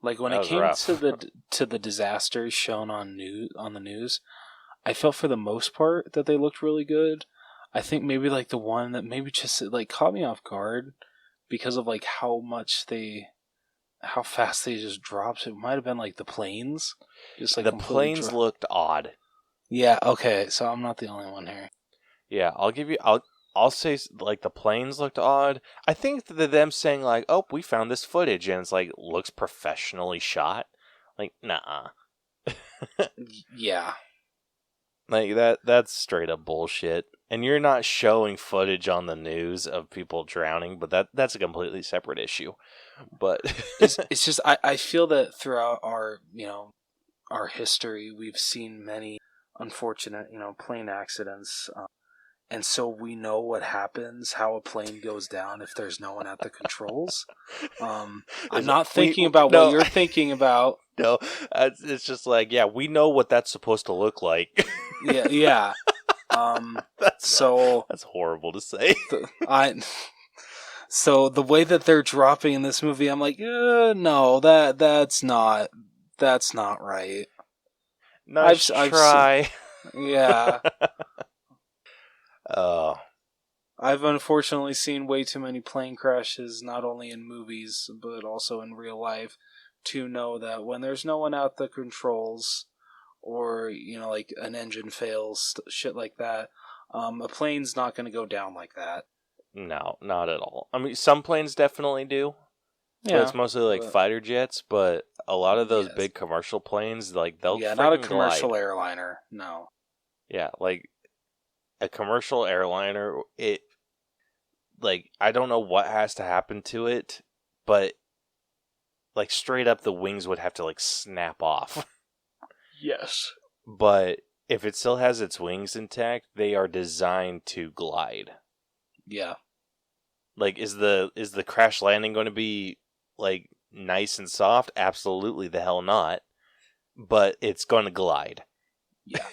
like when that it was came rough. to the disasters shown on the news, I felt for the most part that they looked really good. I think maybe like the one that maybe just like caught me off guard because of like how fast they just dropped. It might have been like the planes, just like the planes looked odd. Yeah. Okay. So I'm not the only one here. Yeah, I'll say like the planes looked odd. I think that them saying like, "Oh, we found this footage," and it's like looks professionally shot. Like, nah. Yeah. Like that's straight up bullshit. And you're not showing footage on the news of people drowning, but that's a completely separate issue. But it's just I feel that throughout our our history we've seen many unfortunate plane accidents, and so we know what happens, how a plane goes down if there's no one at the controls. I'm not thinking about what you're thinking about. No, it's just like, yeah, we know what that's supposed to look like. Yeah. That's horrible to say. So the way that they're dropping in this movie, I'm like, no, that's not right. Nice try. Yeah. Oh. I've unfortunately seen way too many plane crashes, not only in movies, but also in real life, to know that when there's no one at the controls, or, like an engine fails, shit like that, a plane's not going to go down like that. No, not at all. I mean, some planes definitely do. Yeah. But it's mostly like fighter jets, but a lot of those big commercial planes, like they'll not a commercial airliner, no. Yeah, like a commercial airliner, I don't know what has to happen to it, but like straight up the wings would have to like snap off. Yes. But if it still has its wings intact, they are designed to glide. Yeah. Like, is the crash landing going to be like nice and soft? Absolutely the hell not. But it's going to glide. Yeah.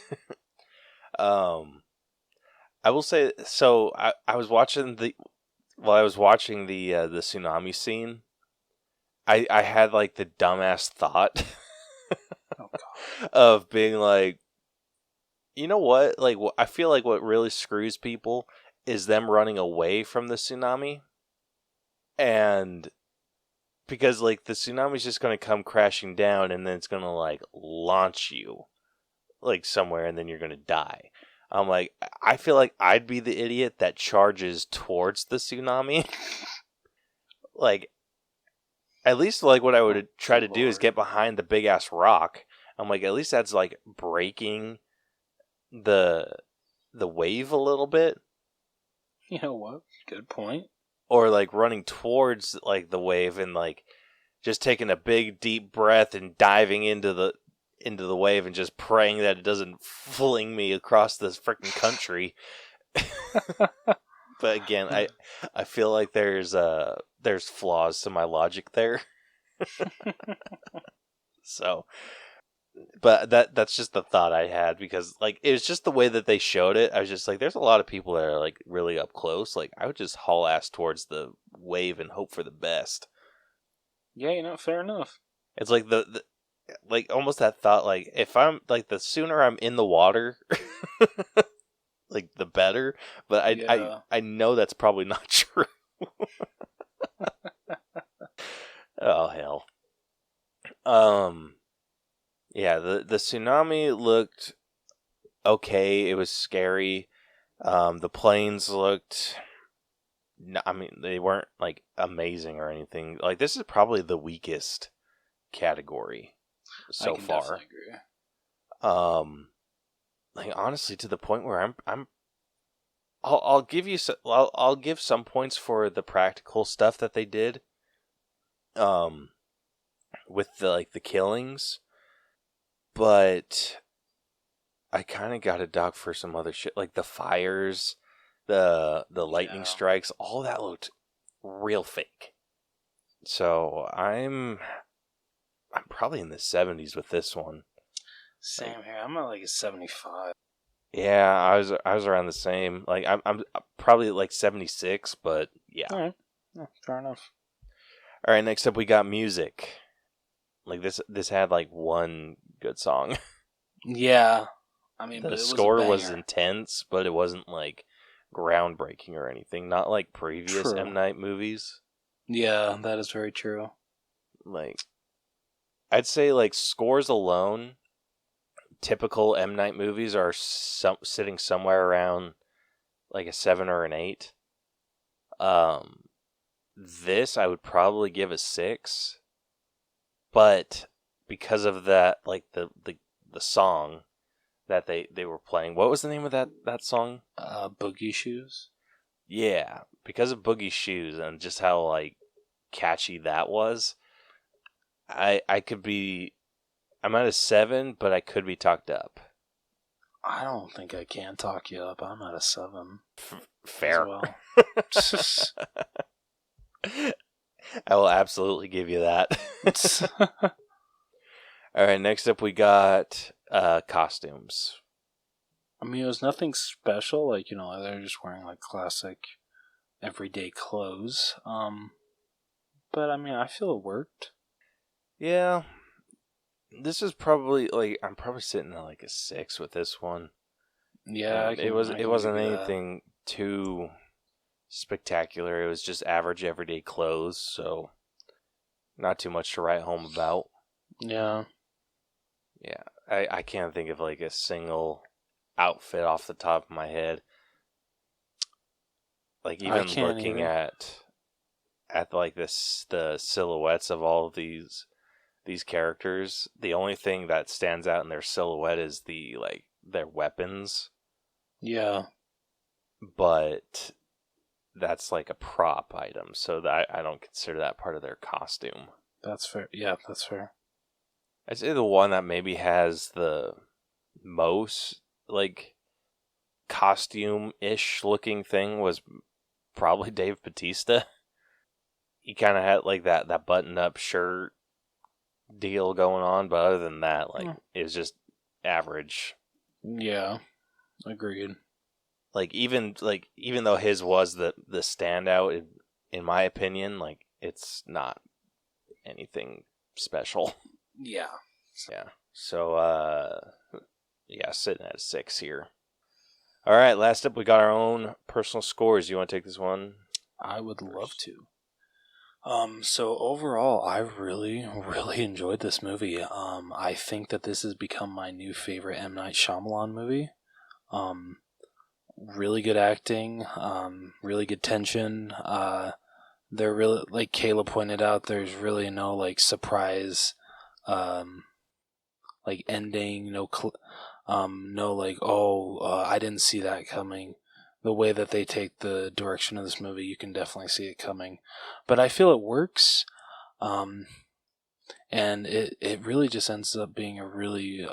I will say, so I was watching the tsunami scene, I had like the dumbass thought of being like, you know what? Like, I feel like what really screws people is them running away from the tsunami. And because like the tsunami's just going to come crashing down and then it's going to like launch you like somewhere and then you're going to die. I'm like, I feel like I'd be the idiot that charges towards the tsunami. Like, at least like what I would try to do is get behind the big ass rock. I'm like, at least that's like breaking the wave a little bit. You know what? Good point. Or like running towards like the wave and like just taking a big deep breath and diving into the wave and just praying that it doesn't fling me across this freaking country. But again, I feel like there's flaws to my logic there. So, but that's just the thought I had, because like it was just the way that they showed it. I was just like, there's a lot of people that are like really up close. Like I would just haul ass towards the wave and hope for the best. Yeah, fair enough. It's like the like almost that thought, like if I'm like the sooner I'm in the water, like the better. But Yeah. I know that's probably not true. Oh hell. Yeah, the tsunami looked okay. It was scary. The planes looked. I mean, they weren't like amazing or anything. Like this is probably the weakest category I so can far. definitely agree. Like honestly, to the point where I'll give you I'll give some points for the practical stuff that they did. With the killings, but I kind of got a dog for some other shit, like the fires, the lightning Yeah. strikes. All that looked real fake. So I'm probably in the 70s with this one. Same here. I'm at like a 75. Yeah, I was around the same. Like I'm probably like 76, but yeah. All right. Yeah, fair enough. All right, next up we got music. Like this had like one good song. Yeah. I mean, but The it score was a was banger. intense, but it wasn't like groundbreaking or anything. Not like previous True. M Night movies. Yeah, that is very true. Like I'd say like scores alone, typical M Night movies are sitting somewhere around like a 7 or an 8. This I would probably give a 6, but because of that, like the song that they were playing. What was the name of that song? Boogie Shoes. Yeah, because of Boogie Shoes and just how like catchy that was. I could be I'm at a 7, but I could be talked up. I don't think I can talk you up. I'm at a 7 Fair. as well. I will absolutely give you that. All right, next up we got costumes. I mean, it was nothing special. Like, they're just wearing like classic everyday clothes. But I mean, I feel it worked. Yeah. This is probably like I'm probably sitting at like a 6 with this one. Yeah, It wasn't anything too spectacular. It was just average everyday clothes, so not too much to write home about. Yeah. Yeah, I can't think of like a single outfit off the top of my head. Like even looking at like the silhouettes of all of these characters, the only thing that stands out in their silhouette is their weapons. Yeah. But that's like a prop item, so that I don't consider that part of their costume. That's fair. Yeah, that's fair. I'd say the one that maybe has the most like costume-ish looking thing was probably Dave Bautista. He kind of had like that button-up shirt deal going on, but other than that, it was just average. Yeah, agreed. Even though his was the standout, in my opinion, it's not anything special. Yeah. Yeah. So sitting at a 6 here. All right, last up we got our own personal scores. You want to take this one? I would love to. So overall, I really, really enjoyed this movie. I think that this has become my new favorite M. Night Shyamalan movie. Really good acting, really good tension. They're really, like Kayla pointed out, there's really no surprise, ending. No, I didn't see that coming. The way that they take the direction of this movie, you can definitely see it coming. But I feel it works, and it really just ends up being a really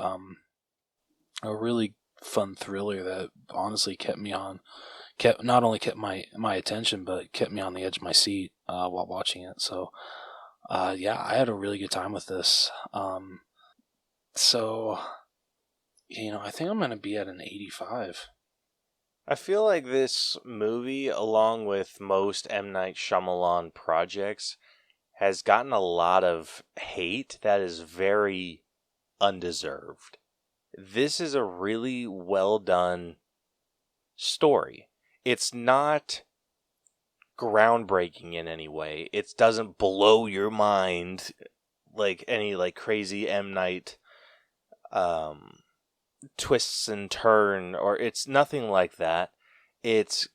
fun thriller that honestly kept not only kept my attention, but kept me on the edge of my seat while watching it. So I had a really good time with this. So I think I'm gonna be at an 85. I feel like this movie, along with most M. Night Shyamalan projects, has gotten a lot of hate that is very undeserved. This is a really well done story. It's not groundbreaking in any way. It doesn't blow your mind like any like crazy M. Night twists and turn, or it's nothing like that. It's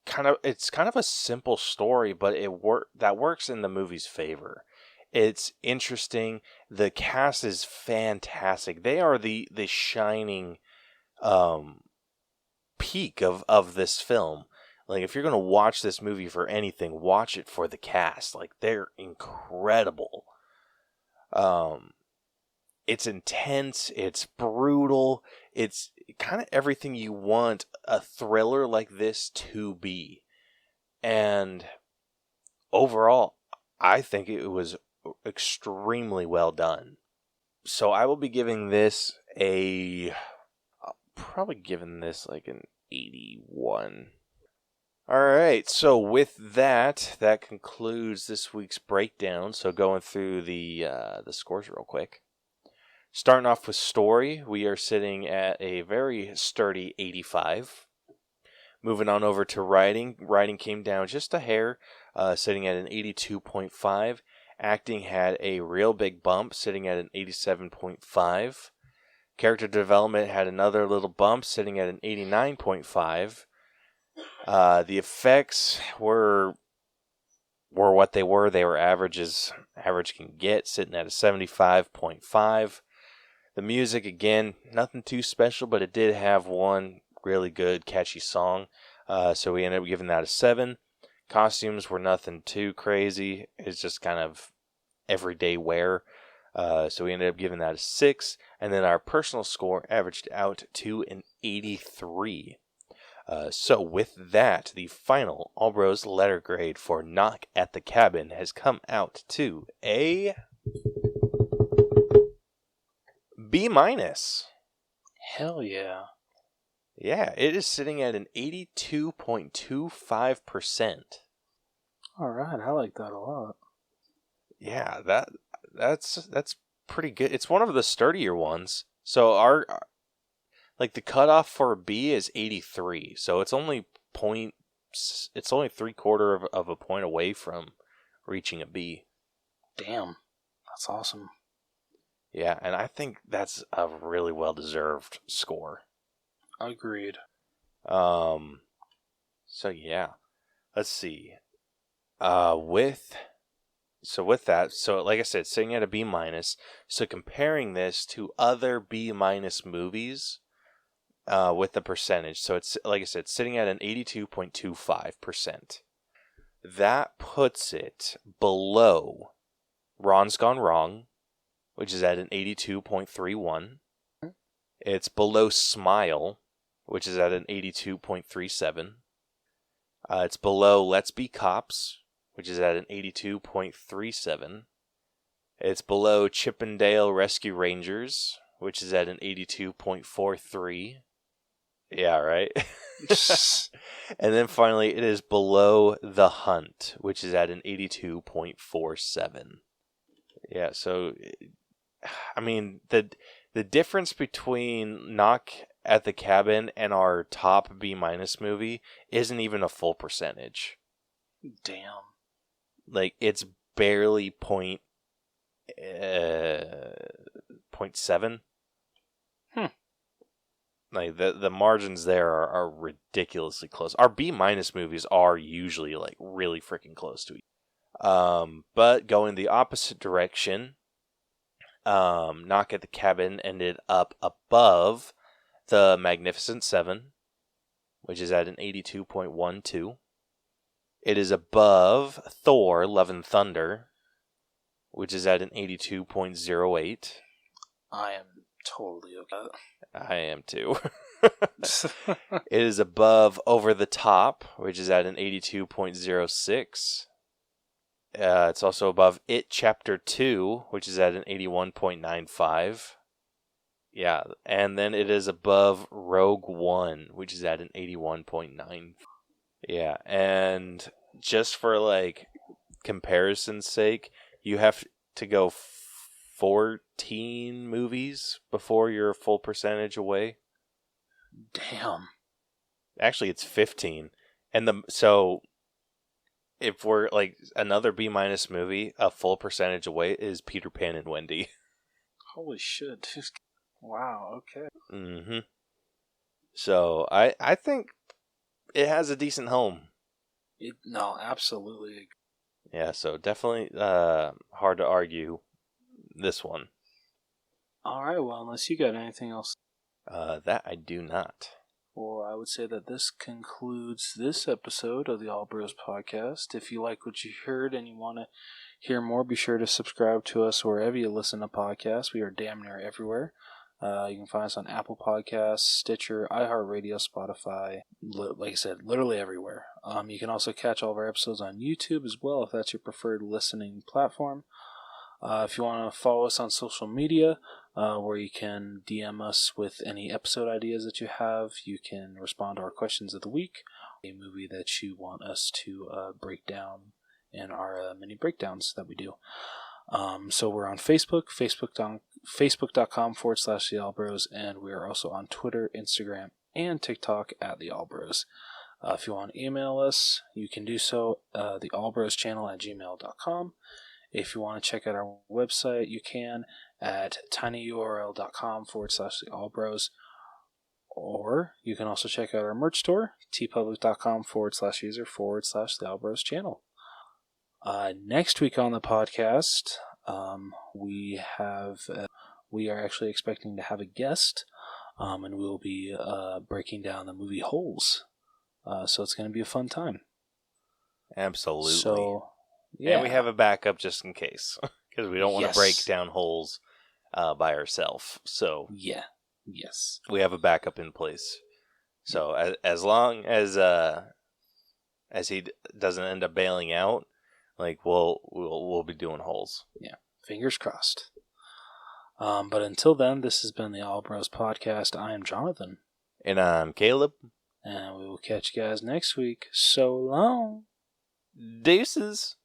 kind of a simple story, but that works in the movie's favor. It's interesting. The cast is fantastic. They are the shining peak of this film. Like, if you're going to watch this movie for anything, watch it for the cast. Like, they're incredible. It's intense, it's brutal, it's kind of everything you want a thriller like this to be. And overall, I think it was extremely well done. So I will be giving this I'll probably giving this like an 81. Alright, so with that concludes this week's breakdown. So going through the scores real quick. Starting off with story, we are sitting at a very sturdy 85. Moving on over to writing. Writing came down just a hair, sitting at an 82.5. Acting had a real big bump, sitting at an 87.5. Character development had another little bump, sitting at an 89.5. The effects were what they were. They were average can get, sitting at a 75.5. The music, again, nothing too special, but it did have one really good, catchy song. So we ended up giving that a 7. Costumes were nothing too crazy. It's just kind of everyday wear. So we ended up giving that a 6. And then our personal score averaged out to an 83. So with that, the final Allbros letter grade for Knock at the Cabin has come out to a B-. Hell yeah. Yeah, it is sitting at an 82.25%. All right, I like that a lot. Yeah, that's pretty good. It's one of the sturdier ones. So our like the cutoff for a B is 83. So it's only 3/4 of a point away from reaching a B. Damn, that's awesome. Yeah, and I think that's a really well-deserved score. Agreed. So yeah, let's see. With that, so like I said, sitting at a B-. So comparing this to other B- movies, with the percentage, so it's like I said, sitting at an 82.25%. That puts it below Ron's Gone Wrong, which is at an 82.31. It's below Smile, which is at an 82.37. It's below Let's Be Cops, which is at an 82.37. It's below Chippendale Rescue Rangers, which is at an 82.43. Yeah, right? And then finally, it is below The Hunt, which is at an 82.47. Yeah, so I mean, the difference between Knock at the Cabin and our top B- movie isn't even a full percentage. Damn. Like, it's barely 0.7. Like, the margins there are ridiculously close. Our B- movies are usually, like, really freaking close to each other. But going the opposite direction, Knock at the Cabin ended up above The Magnificent Seven, which is at an 82.12. It is above Thor: Love and Thunder, which is at an 82.08. I am totally okay. I am too. It is above Over the Top, which is at an 82.06. It's also above It Chapter 2, which is at an 81.95. Yeah, and then it is above Rogue One, which is at an 81.9. Yeah, and just for like comparison's sake, you have to go 14 movies before you're a full percentage away. Damn. Actually, it's 15. And so if we're like another B- movie, a full percentage away is Peter Pan and Wendy. Holy shit. Wow, okay. Mm-hmm. So I think it has a decent home. No, absolutely. Yeah, so definitely hard to argue this one. All right, well, unless you got anything else. That I do not. Well, I would say that this concludes this episode of the All Bros Podcast. If you like what you heard and you want to hear more, be sure to subscribe to us wherever you listen to podcasts. We are damn near everywhere. You can find us on Apple Podcasts, Stitcher, iHeartRadio, Spotify, like I said, literally everywhere. You can also catch all of our episodes on YouTube as well if that's your preferred listening platform. If you want to follow us on social media, where you can DM us with any episode ideas that you have, you can respond to our questions of the week, a movie that you want us to break down in our mini breakdowns that we do. So we're on Facebook, facebook.com/The Allbros, and we are also on Twitter, Instagram, and TikTok at The Allbros. If you want to email us, you can do so, theallbroschannel@gmail.com. If you want to check out our website, you can at tinyurl.com/theallbros. Or you can also check out our merch store, tpublic.com/user/the Allbros channel. Next week on the podcast, we are actually expecting to have a guest, and we will be breaking down the movie Holes. So it's going to be a fun time. Absolutely. So, yeah. And we have a backup just in case, because we don't want to break Yes. down Holes by ourselves. So Yeah. Yes. we have a backup in place. So as long as he doesn't end up bailing out, like we'll be doing Holes. Yeah. Fingers crossed. But until then, this has been the All Bros Podcast. I am Jonathan. And I'm Caleb. And we will catch you guys next week. So long. Deuces.